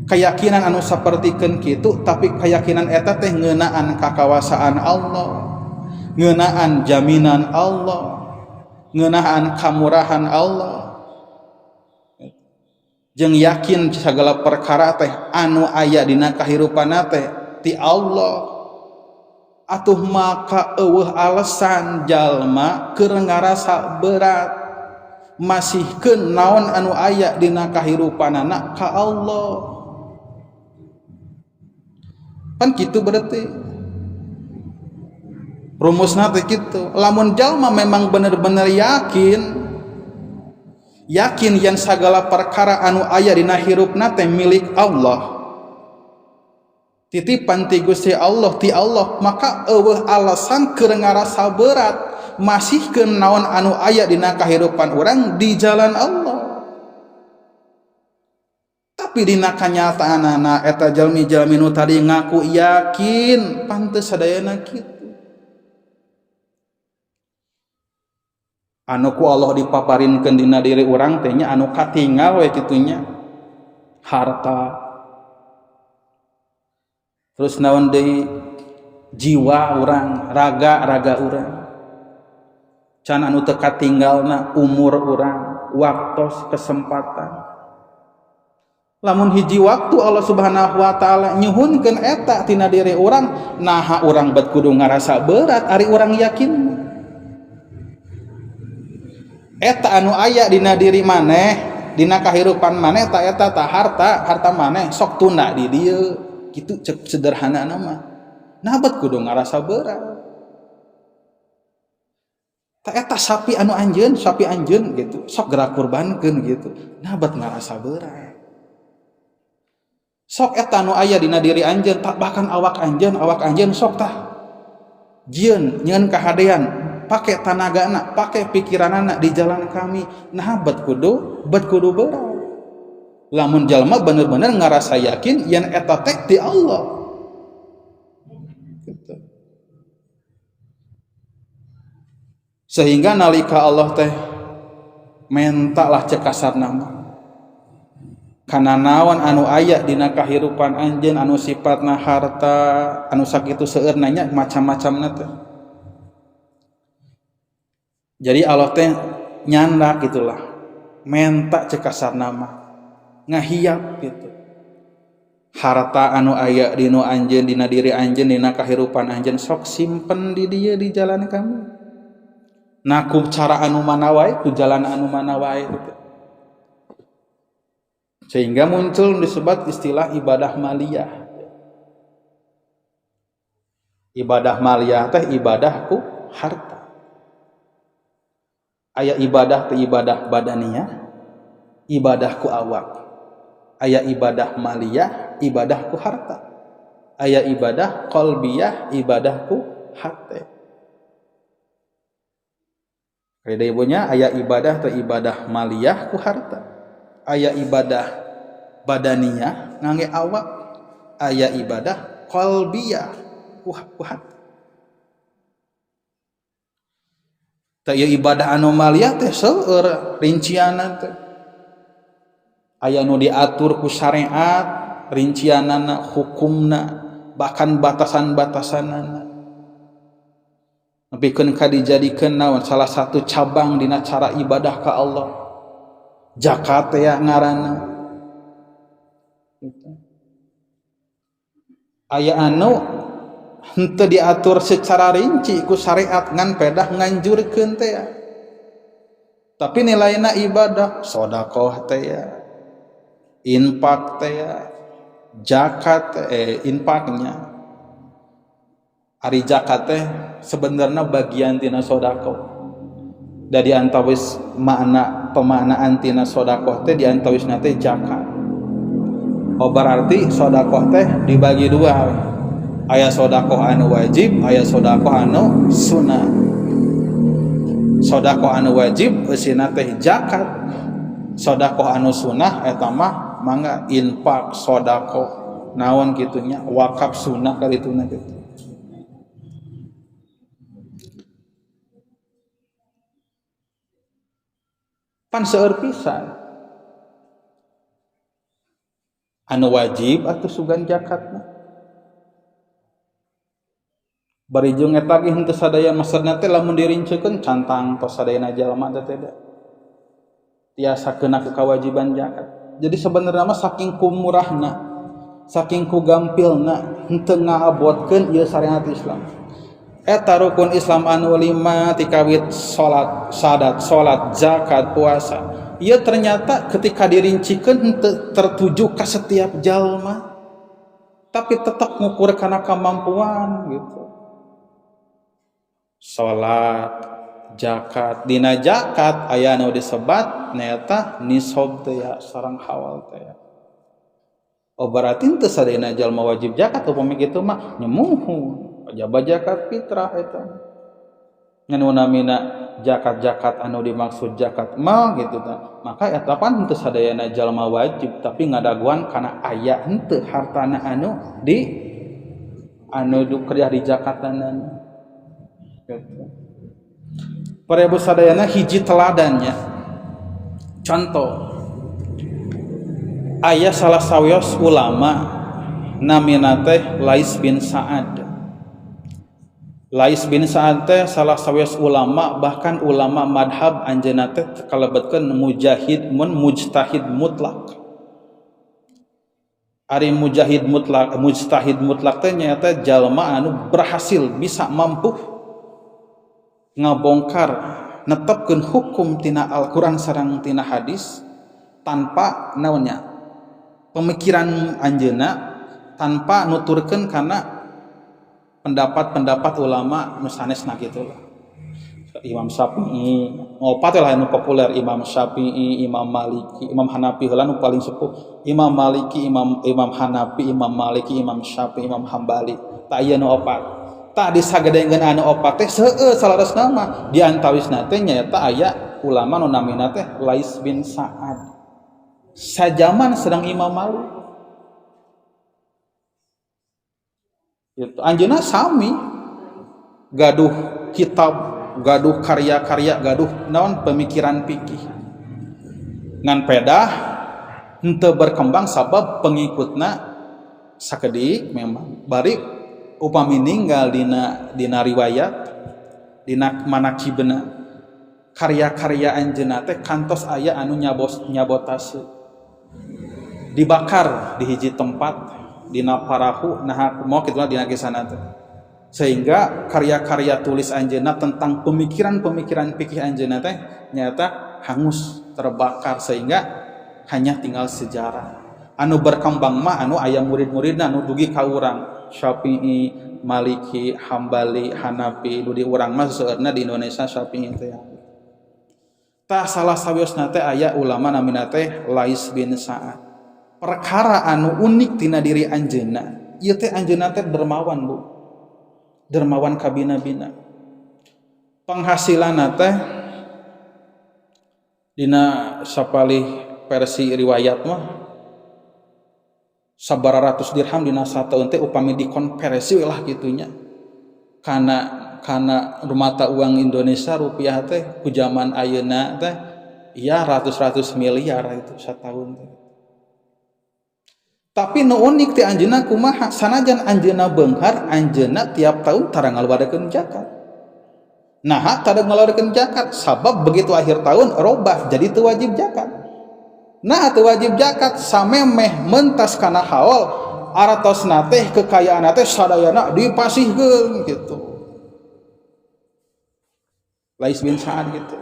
Keyakinan anu sapertikeun kitu tapi keyakinan eta teh ngeunaan kakawasaan Allah. Ngeunaan jaminan Allah. Ngeunaan kamurahan Allah. Jeung yakin segala perkara teh anu aya dina kahirupanna teh ti Allah. Atuh maka eueuh alasan jalma keur ngarasa berat masihkeun naon anu aya dina kahirupanana ka Allah. Pan kitu berarti rumusna teh kitu. Lamun jalma memang bener-bener yakin yen sagala perkara anu aya dina hirupna teh milik Allah, titipan ti Gusti Allah ti Allah, maka eueuh alasan keur ngarasa berat masihkeun naon anu aya dina kahirupan urang di jalan Allah. Tapi dina kanyataanna eta jalmi-jalmi nu tadi ngaku yakin pantes sadayana kitu. Anu ku Allah dipaparinkeun dina diri urang teh nya anu katingal we kitu nya harta. Terus naon deui jiwa urang, raga urang. Can anu teu katinggalna umur urang, waktos, kesempatan. Lamun hiji waktu Allah Subhanahu wa taala nyuhunkeun eta tina diri urang, naha urang bet kudu ngarasa berat ari urang yakin. Eta anu aya dina diri maneh, dina kahirupan maneh ta eta ta harta maneh sok tunda di dieu. Kitu cek sederhanana mah. Nah bet kudu ngarasa berat. Ta eta sapi anu anjeun gitu, sok gerak kurbankeun gitu. Nah bet ngarasa berat. Sok eta anu aya dina diri anjeun, tak bahkan awak anjeun sok tah. Jieun nyeun kahadean. Pakai tanagana, pakai pikiranana di jalan kami. Nah bet kudu berat. Lamun jalma bener-bener ngarasa yakin yen eta teh ti Allah. Gitu. Sehingga nalika Allah teh menta lah cek kasarna mah. Kana naon anu aya dina kahirupan anjeun anu sifatna harta, anu sakitu seueurna nya macam-macamna teh. Jadi Allah teh nyandak gitulah menta cek kasarna mah ngahiap gitu. Harta anu aya dinu anjeun, dina diri anjeun, dina kahirupan anjeun sok simpen di dieu di jalan kami. Nah ku cara anu mana wae, ku jalan anu mana wae gitu. Sehingga muncul disebut istilah ibadah maliyah. Ibadah maliyah teh ibadah ku harta. Aya ibadah teh ibadah badaniyah, ibadah ku awak. Aya ibadah maliyah, ibadah ku harta. Aya ibadah qalbiyah, ibadah ku hati. Kada ibunya aya ibadah teh ibadah maliyah ku harta. Aya ibadah badaniyah ngangge awak, aya ibadah qalbiyah ku hati. Teu ibadah anu maliyah teh seueur rincianna teh. Aya nu diatur ku syariat, rincianana, hukumna, bahkan batasan-batasanana. Nepikeun ka dijadikeun naon salah satu cabang dina cara ibadah ka Allah. Zakat ya ngaranna. Aya anu henteu diatur secara rinci ku syariat ngan pedah nganjurkeun teh ya. Tapi nilaina ibadah, sedekah teh ya. Infak teh ya. Zakat infaknya. Ari zakat teh sebenarnya bagian tina sedekah. Da di antawis makna pemaknaan tina sedekah teh di antawisna teh zakat. Oh berarti sedekah teh dibagi dua. Aya sedekah anu wajib, aya sedekah anu sunnah. Sedekah anu wajib eusina teh zakat. Sedekah anu sunnah eta mah mangga infak, sedekah naon kitunya wakaf sunnah kalituna kitu. Pan seueur pisan anu wajib atuh sugan zakatna. Bari jeung eta ge henteu sadaya maksudna teh lamun dirincekeun cantang tos sadayana jalma teh teh tiasa keuna ku kawajiban zakat. Jadi sebenarnya mah saking kumurahna, saking ku gampilna henteu ngaabotkeun ieu syariat Islam. Eta rukun Islam anu 5 ti kawit salat, salat, zakat, puasa. Ieu ternyata ketika dirincikeun henteu tertuju ka setiap jalma. Tapi tetap ngukur kana kemampuan gitu. Salat, zakat, dina zakat aya anu disebat nyaeta nisab teh ya sareng hawal teh ya. Oh berarti teu sadayana jalma wajib zakat upami kitu mah nyemuhun. Wajib zakat fitrah eta. Ngan namina zakat-zakat anu dimaksud zakat mal gitu tah. Maka eta pan teu sadayana jalma wajib tapi ngadaguan kana aya henteu hartana anu kerja di zakatan. Gitu. Para ibu sadayana hiji teladannya. Contoh aya salah sawios ulama namina teh Lais bin Sa'ad. Lais bin Sa'ad teh salah sawios ulama bahkan ulama madhab anjeunna teh kalebetkeun mujtahid mutlak. Ari mujtahid mutlak teh nyaeta jalma anu berhasil bisa mampu ngabongkar netepkeun hukum tina Al-Qur'an sareng tina hadis tanpa naonnya pemikiran anjeunna tanpa nuturkeun kana pendapat-pendapat ulama nu sanesna kitu lah. Imam Syafi'i, opat lah anu populer Imam Syafi'i, Imam Maliki, Imam Hanafi heula nu paling sepuh. Imam Maliki, Imam Hanafi, Imam Maliki, Imam Syafi'i, Imam Hambali. Ta aya nu opat. Ta disagadengeun anu opat teh seueur salaresna mah di antawisna teh nyaeta aya ulama nu namina teh Lais bin Sa'ad. Sajaman sedang Imam Malik. Gitu. Anjeunna sami gaduh kitab, gaduh karya-karya, gaduh naon pemikiran fikih. Ngan pedah henteu berkembang sabab pengikutna sakedik memang bari upami ninggal dina riwayat dina manaqibna karya-karya anjeunna teh kantos aya anu nyabotase dibakar di hiji tempat dina parahu nah moal kitu dina kisahna teh sehingga karya-karya tulis anjeunna tentang pemikiran-pemikiran fikih anjeunna teh nyata hangus terbakar sehingga hanya tinggal sejarah anu berkembang mah anu aya murid-muridna anu dugi ka urang Syafi'i, Maliki, Hambali, Hanafi nu di urang mah seueurna di Indonesia Syafi'i teh tah salah sawiosna teh aya ulama namina teh Lais bin Sa'ad perkara anu unik tina diri anjeunna ieu teh anjeunna teh dermawan Bu dermawan ka bina-bina penghasilanna teh dina sapalih versi riwayat mah sabaratus dirham dina sataun teh upami dikonversi lah gitunya kana mata uang Indonesia rupiah teh ku zaman ayeuna teh ya ratus miliar itu satahun teh tapi nu unik ti anjeunna kumaha sanajan anjeunna beunghar anjeunna tiap tahun tara ngaluarekeun zakat nah tara ngaluarekeun zakat sabab begitu akhir tahun robah jadi teu wajib zakat nah teu wajib zakat samemeh mentas kana haul aratosna teh kekayaanna teh sadayana dipasihkeun gitu Lais bin Sa'ad gitu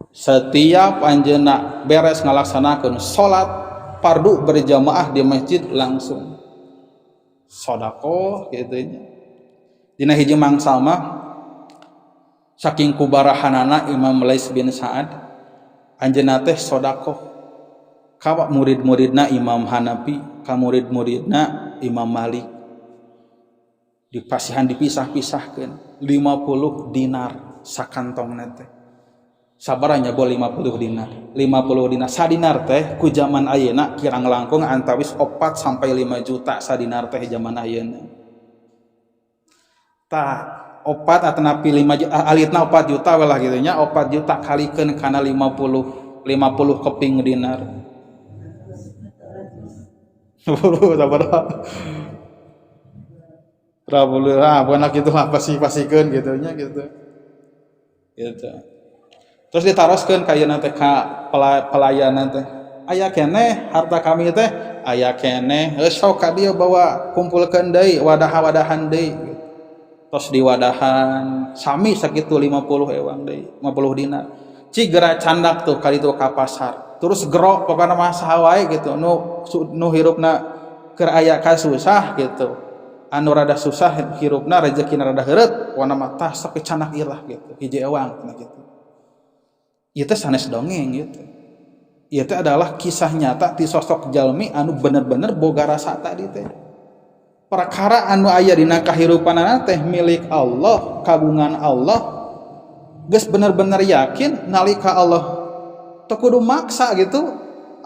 setiap anjeunna beres ngalaksanakeun salat fardu berjamaah di masjid langsung sedekah gitu nya dina hiji mangsa mah saking kubarahanana Imam Lais bin Sa'ad anjeunna teh sedekah ka murid-muridna Imam Hanafi ka murid-muridna Imam Malik dipasihan dipisah-pisahkeun 50 dinar sakantongna teh sabaranya bo 50 dinar 50 dinar sadinar teh ku zaman ayeuna kirang langkung antawis 4 sampai 5 juta sadinar teh zaman ayeuna tah 4 atanapi 5 juta alitna 4 juta we lah kitu nya 4 juta kalikeun kana 50 keping dinar 10 sabaraha bukan gitu lah pasikeun gitu nya gitu terus ditaroskeun ka ieu teh ka pelayanan teh aya keneh harta kami teh aya keneh sok ka dieu bawa kumpulkeun deui wadahan deui tos diwadahan sami sakitu 50 ewang deui 50 dinar cigera candak tuh kali itu ka pasar terus gerok pokona mah saha wae gitu nu hirupna keur aya kasusah gitu anu rada susah hirupna rezekina rada heureut wana mah tah sok canak ieu lah gitu hiji ewang gitu ieu teh sanes dongeng gitu ieu teh adalah kisah nyata ti sosok jalmi anu bener-bener boga rasa tadi teh perkara anu aya dina kahirupanana teh milik Allah kagungan Allah geus bener-bener yakin nalika Allah teu kudu maksa gitu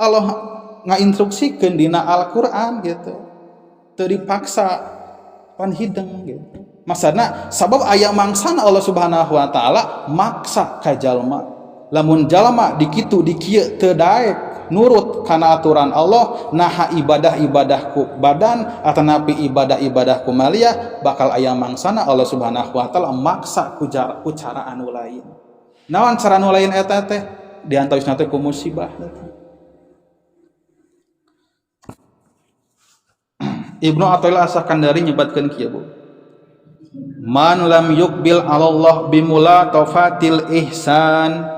Allah ngainstruksikeun dina Al-Qur'an gitu teu dipaksa pan hideng gitu maksudna sabab aya mangsana Allah Subhanahu wa taala maksa ka jalma lamun jalma dikitu dikieu teu daek nurut kana aturan Allah naha ibadah ku badan atanapi ibadah ku maliyah bakal aya mangsana Allah Subhanahu wa taala maksa ku cara anu lain naon cara anu lain eta teh diantawisna teh ku musibah Ibnu Athaillah As-Sakandari nyebatkeun kieu Bu man lam yuqbil 'ala Allah bimulatafatil ihsan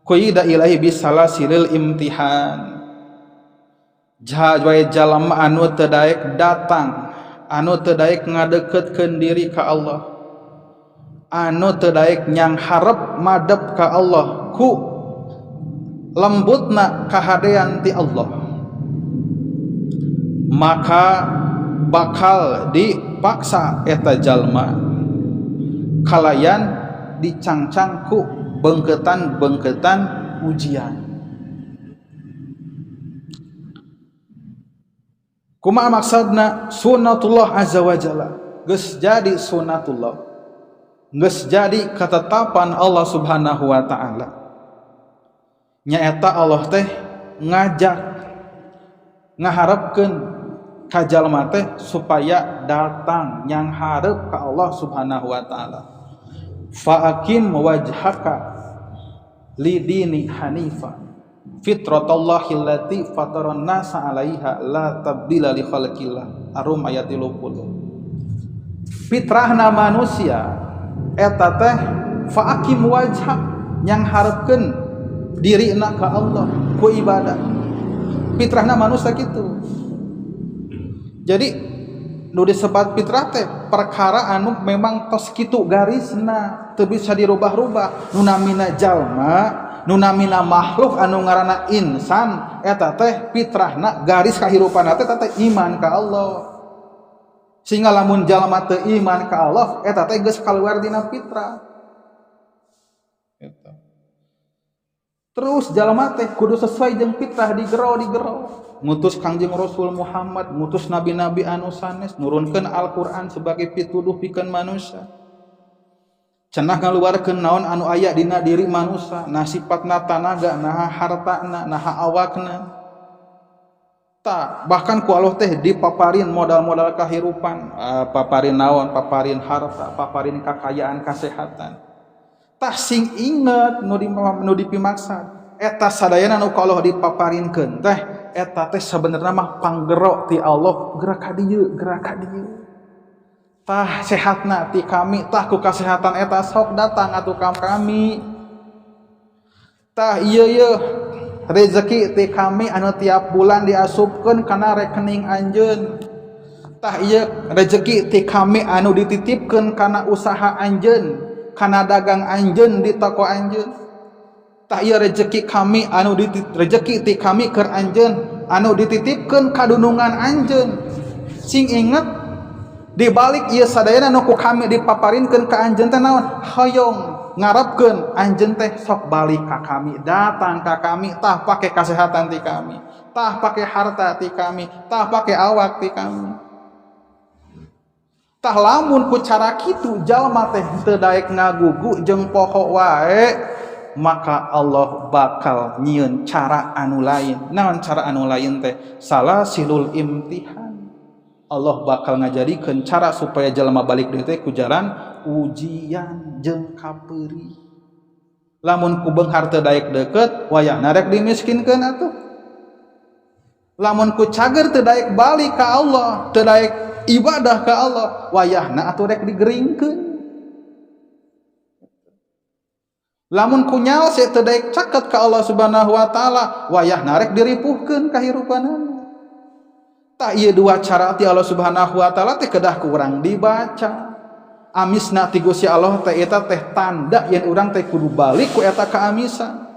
qaida ilahi bisalasilil imtihan jahwae jalma anu teu daek datang anu teu daek ngadeukeutkeun diri ka Allah anu teu daek nyang harep madep ka Allah ku lembutna kahadean ti Allah maka bakal dipaksa eta jalma kalayan dicangcang ku bengketan ujian kumaha maksudna sunnatullah azza wa jalla geus jadi sunnatullah geus jadi ketetapan Allah Subhanahu wa taala nyaeta Allah teh ngajak ngaharepkeun ka jalma teh supaya datang yang hareup ka Allah Subhanahu wa taala Fa'akim wajhaka lidini hanifa fitratallahi allati fataran nasa 'alaiha la tabdila li khalqillah. Arum ayat 30. Fitrahna manusia eta teh fa'akim wajhak yang harapkeun dirina ka Allah ku ibadah. Fitrahna manusia gitu. Jadi nu disebat fitrah teh perkara anu memang tos kitu garisna teu bisa dirubah-rubah. Nu namina jalma, nu namina makhluk anu ngaranna insan eta teh fitrahna garis kahirupanna teh iman ka Allah. Sehingga lamun jalma teu iman ka Allah eta teh geus kaluar dina fitrah. Eta. Terus jalma teh kudu sesuai jeung fitrah digero. Ngutus Kangjeng Rasul Muhammad, ngutus nabi-nabi anu sanes, nurunkeun Al-Qur'an sebagai pituduh pikeun manusia. Cenah ngaluarkeun naon anu aya dina diri manusia, nah sifatna tanaga, nah hartana, nah awakna. Ta, bahkan ku Allah teh dipaparin modal-modal kahirupan, paparin naon, paparin harta, paparin kakayaan, kesehatan. Tah sing inget nu dipimaksad, eta sadayana nu ku Allah dipaparinkeun teh eta teh sebenarnya mah panggero ti Allah gerak ka dieu. Tah sehatna ti kami, tah ku kasehatan eta sok datang atuh ka kami. Tah ieu rezeki ti kami anu tiap bulan diasupkeun kana rekening anjeun. Tah ieu rezeki ti kami anu dititipkeun kana usaha anjeun, kana dagang anjeun di toko anjeun. Tah ieu rezeki kami anu rezeki ti kami keur anjeun anu dititipkeun ka dunungan anjeun. Sing inget di balik ieu sadayana nu ku kami dipaparinkeun ka anjeun teh naon? Hoyong ngarepkeun anjeun teh sok balik ka kami, datang ka kami, tah pake kasehatan ti kami, tah pake harta ti kami, tah pake awak ti kami. Tah lamun ku cara kitu jalma teh teu daek ngagugu jeung poho wae, maka Allah bakal nyieun cara anu lain. Naon cara anu lain teh? Salasilul imtihan. Allah bakal ngajadikeun cara supaya jalma balik deui teh ku jalan ujian jeung kapeuri. Lamun ku beunghar teu daek deukeut, wayahna rek dimiskinkeun atuh. Lamun ku cager teu daek balik ka Allah, teu daek ibadah ka Allah, wayahna atuh rek digeringkeun. Lamun kunyal se teu daek caket ka Allah Subhanahu wa taala, wayahna rek diripuhkeun kahirupanana. Tah ieu dua cara ti Allah Subhanahu wa taala teh kedah kurang dibaca. Amisna ti Gusti Allah teh eta teh tanda yen urang teh kudu balik ku eta kaamisan.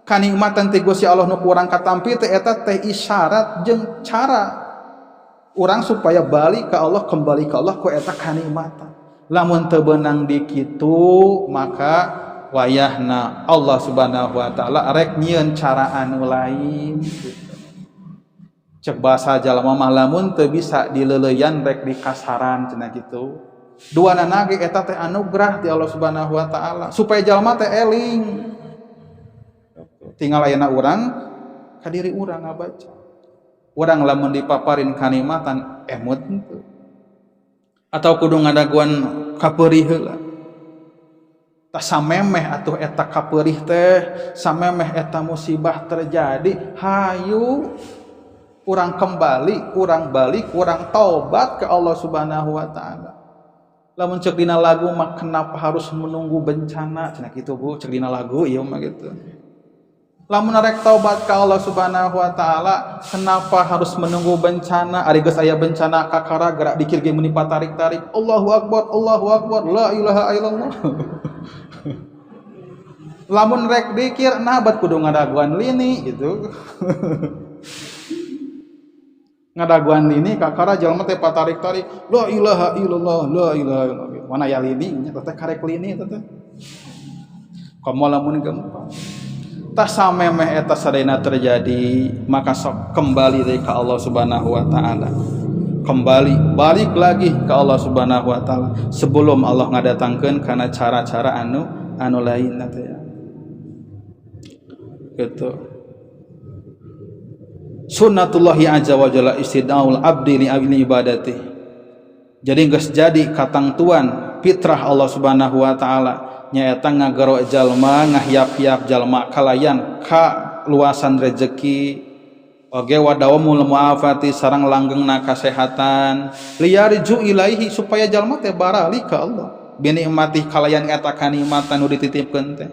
Kanikmatan ti Gusti Allah nu kurang katampi teh eta teh isyarat jeung cara urang supaya balik ka Allah, kembali ka Allah ku eta kanikmatan. Lamun teu beunang di kitu, maka wayahna Allah Subhanahu wa taala rek nyieun cara anu lain. Cek bahasa jalma mah lamun teu bisa dileuleyan rek dikasaran cenah kitu. Duanana ge eta teh anugerah ti Allah Subhanahu wa taala supaya jalma teh eling. Tinggal ayeuna urang ka diri urang ngabaca. Urang lamun dipaparin kanikmatan emut henteu. Atau kudu ngadaguan kapeurih heula. Tah samemeh atuh eta kapeurih teh, samemeh eta musibah terjadi, hayu urang kembali, urang balik, urang taubat ke Allah Subhanahu wa taala. Lamun cek dina lagu mah kenapa harus menunggu bencana cenah kitu Bu, cek dina lagu ieu mah gitu. Lamun arek taubat ka Allah Subhanahu wa taala, kenapa harus menunggu bencana? Ari geus aya bencana kakara gerak dikir ge meuni patarik-tarik. Allahu akbar, la ilaha illallah. Lamun rek dikir nabat kudu ngadaguan lini gitu. Ngadaguan lini kakara jalma teh patarik-tarik, la ilaha illallah, la ilaha illallah. Mana ya lini nya teh karek lini teh. Komo lamun gampang. Tah samemeh eta sadayana terjadi, maka sok kembali deui ka Allah Subhanahu wa taala. Kembali balik lagi ke Allah Subhanahu wa taala sebelum Allah ngadatangkeun kana cara-cara anu lain teh ya. Gitu. Sunnatullahi azza wa jalla istidaul abdi li ibadati. Jadi geus jadi katangtuan fitrah Allah Subhanahu wa taala nyaeta ngagero jalma ngahiap-hiap jalma kalayan ka luasan rezeki oge wadawamul muafati sareng langgengna kasehatan liyarju ilaihi supaya jalma teh barali ka Allah binikmati kalayan eta kanikmatan nu dititipkeun teh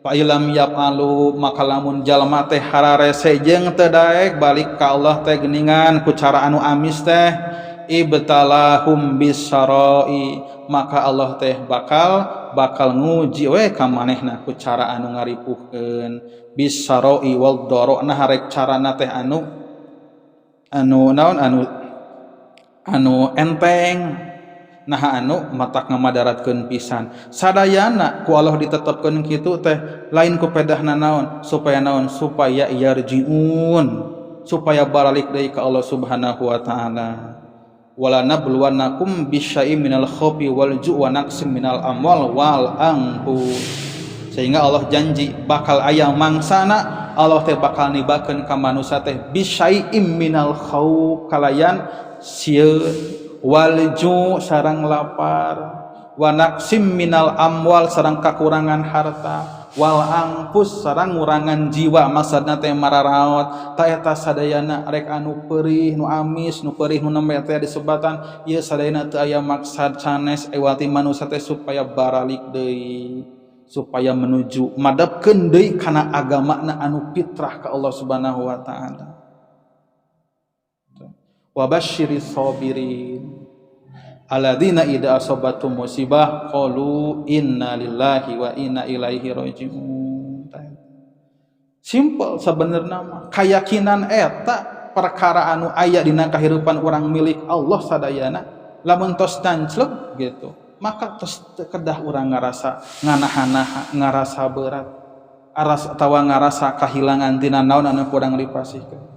fa ilam yafalu maka lamun jalma teh hararese jeung teu daek balik ka Allah teh geuningan ku cara anu amis teh ibtalahum bisarai maka Allah teh bakal nguji we ka manehna ku cara anu ngaripuhkeun bisarai wal darana harek carana teh anu naon anu enteng nah anu matak ngamadaratkeun pisan sadayana ku Allah ditetepkeun kitu teh lain ku pedahna naon supaya yarjiun supaya balik deui ka Allah Subhanahu wa taala wala nabluwannakum bisyai'in minal khaufi wal ju'i wa naqsim minal amwal wal anfus sehingga Allah janji bakal aya mangsana Allah teh bakal nibakeun ka manusia teh bisyai'in minal khauf kalayan sieun walju sarang lapar wa naqsim minal amwal sarang kakurangan harta wal angpus sarang ngurangan jiwa maksudna teh mararaot ta eta sadayana rek anu perih nu amis nu perih nu nembe teh disebatan ieu sadayana teu aya maksad sanes ewati manusia teh supaya baralik deui supaya menuju madepkeun deui kana agamana anu fitrah ka Allah Subhanahu wa taala wa basyiris sabirin alladzina idza asabatum musibah qalu inna lillahi wa inna ilaihi rajiun. Simple sebenarnya mah keyakinan eta perkara anu aya dina kahirupan urang milik Allah sadayana lamun tos tancleb gitu maka tos kedah urang ngarasa nganahan ngarasa berat atawa ngarasa kahilangan tina naon anu kurang dipasihkeun.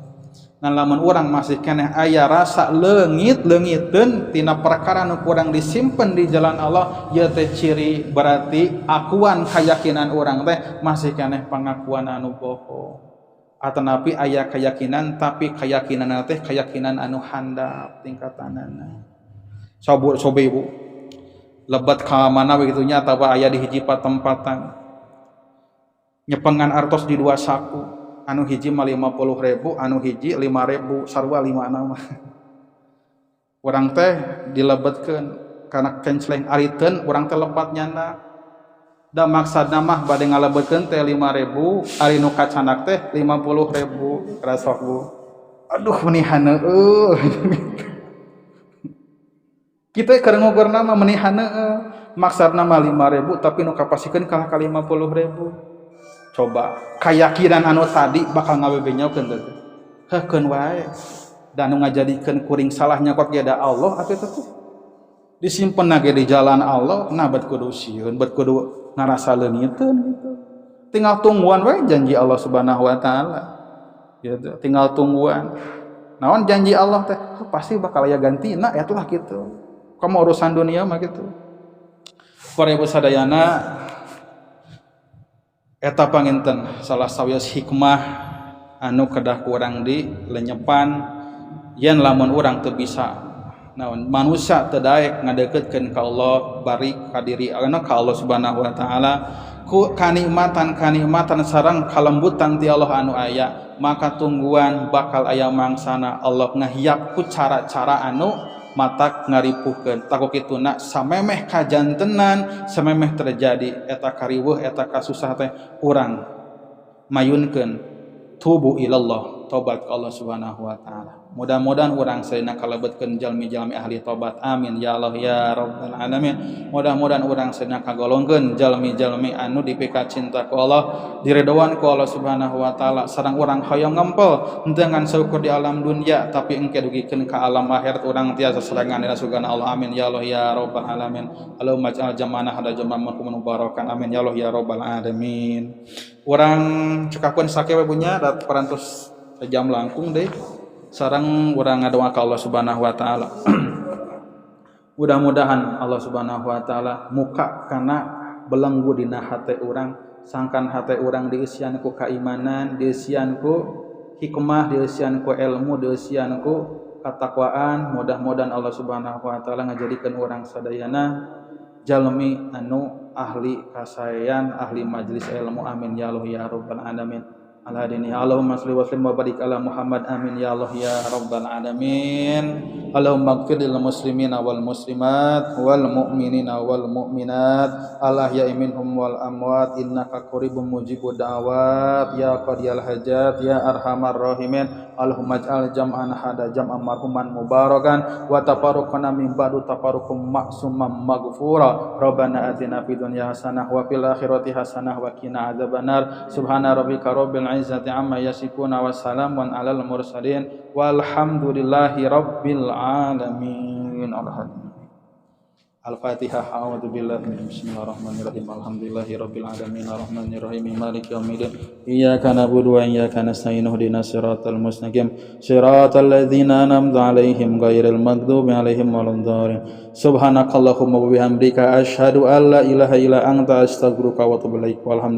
Nah lamun urang masih keneh aya rasa leungit-leungiteun tina perkara nu kurang disimpen di jalan Allah ieu teh ciri berarti akuan keyakinan urang teh masih keneh pangakuan anu bohong atanapi aya keyakinan tapi keyakinanna teh keyakinan anu handap tingkatanana sobe ibu lebat ka mana begitu nya atawa aya di hiji patempatan nyepengan artos di dua saku anu hiji mah 50.000 anu hiji 5.000 sarua 5 mah urang teh dilebetkeun kana kenceleng ariteun urang teh lepat nyana da maksudna mah bade ngalebetkeun teh 5.000 ari nu kacanak teh 50.000 rasok bu aduh menihan heueuh kita keur ngogorna mah menihan heueuh maksudna mah 5.000 tapi nu kapasikeun kalah ka 50.000 coba keyakinan anu tadi bakal ngabebenyakeun teh heukeun wae dan nu ngajadikeun kuring salah nyakot ge da Allah atuh teh disimpen ge di jalan Allah nah bet kudu sieun bet kudu ngarasa leungiteun gitu tinggal tungguan wae janji Allah Subhanahu wa taala gitu tinggal tungguan naon janji Allah teh pasti bakal aya gantina atuh kitu komo urusan dunia mah gitu para ibu sadayana eta panginten salah sawios hikmah anu kedah kurang di lenyepan yen lamun urang teu bisa naon manusia teu daek ngadeukeutkeun ka Allah bari ka diri ka Allah Subhanahu wa taala ku kanikmatan sareng kalembutan ti Allah anu aya maka tungguan bakal aya mangsana Allah ngahiap ku cara-cara anu matak ngaripuhkeun takuk kituna samemeh kajantenan samemeh terjadi eta kariweuh eta kasusah teh urang mayunkeun tubu ilallah tobat ka Allah Subhanahu wa taala mudah-mudahan urang sadina kalebetkeun jalmi-jalmi ahli tobat amin ya Allah ya rabbal alamin mudah-mudahan urang sadina kagolongkeun jalmi-jalmi anu dipika cinta ku Allah diridhoan ku Allah Subhanahu wa taala sareng urang hoyong ngempel henteu ngan syukur di alam dunia tapi engke dugikeun ka alam akhirat urang tiasa serangan dina surgana Allah amin ya Allah ya rabbal alamin Allahumma ij'al jamana hada jama'an mubarakan amin ya Allah ya rabbal alamin urang cekakeun sakewe punya dat parantos jam langkung deui sareng urang ngadoa ka Allah Subhanahu wa taala mudah-mudahan Allah Subhanahu wa taala muka kana belenggu dina hate urang sangkan hate urang diisian ku keimanan diisian ku hikmah diisian ku ilmu diisian ku katakwaan mudah-mudahan Allah Subhanahu wa taala ngajadikeun urang sadayana jalmi anu ahli kasayan ahli majlis ilmu amin ya Allah ya rabbal alamin. Al-hadini Allahumma shalli wa sallim wa barik ala Muhammad amin ya Allah ya rabbal alamin. Allahumma ighfir lil muslimina wal muslimat wal mu'minina wal mu'minat al ahya'i minhum wal amwat innaka qaribun mujibud da'awat ya qadiyal hajat ya arhamar rahimin. Allahumma ij'al jam'ana hada jam'an marhuman mubarakan wa tafarruqana min ba'du tafarruqum ma'suman maghfura. Rabbana atina fid dunya hasanah wa fil akhirati hasanah wa qina adzabannar. Subhana rabbika rabbil izzati amma yasifuna wa salamun alal mursalin walhamdulillahi rabbil alamin. Al-Fatihah. A'udzu billahi bismillahirrahmanirrahim. Alhamdulillahi rabbil alamin arrahmanir rahim maliki yaumiddin. Iyyaka na'budu wa iyyaka nasta'in ihdinas siratal mustaqim siratal ladzina an'amta 'alaihim ghairil maghdubi 'alaihim waladdallin. Subhanakallahumma wa bihamdika asyhadu an la ilaha illa anta astaghfiruka wa atubu ilaik.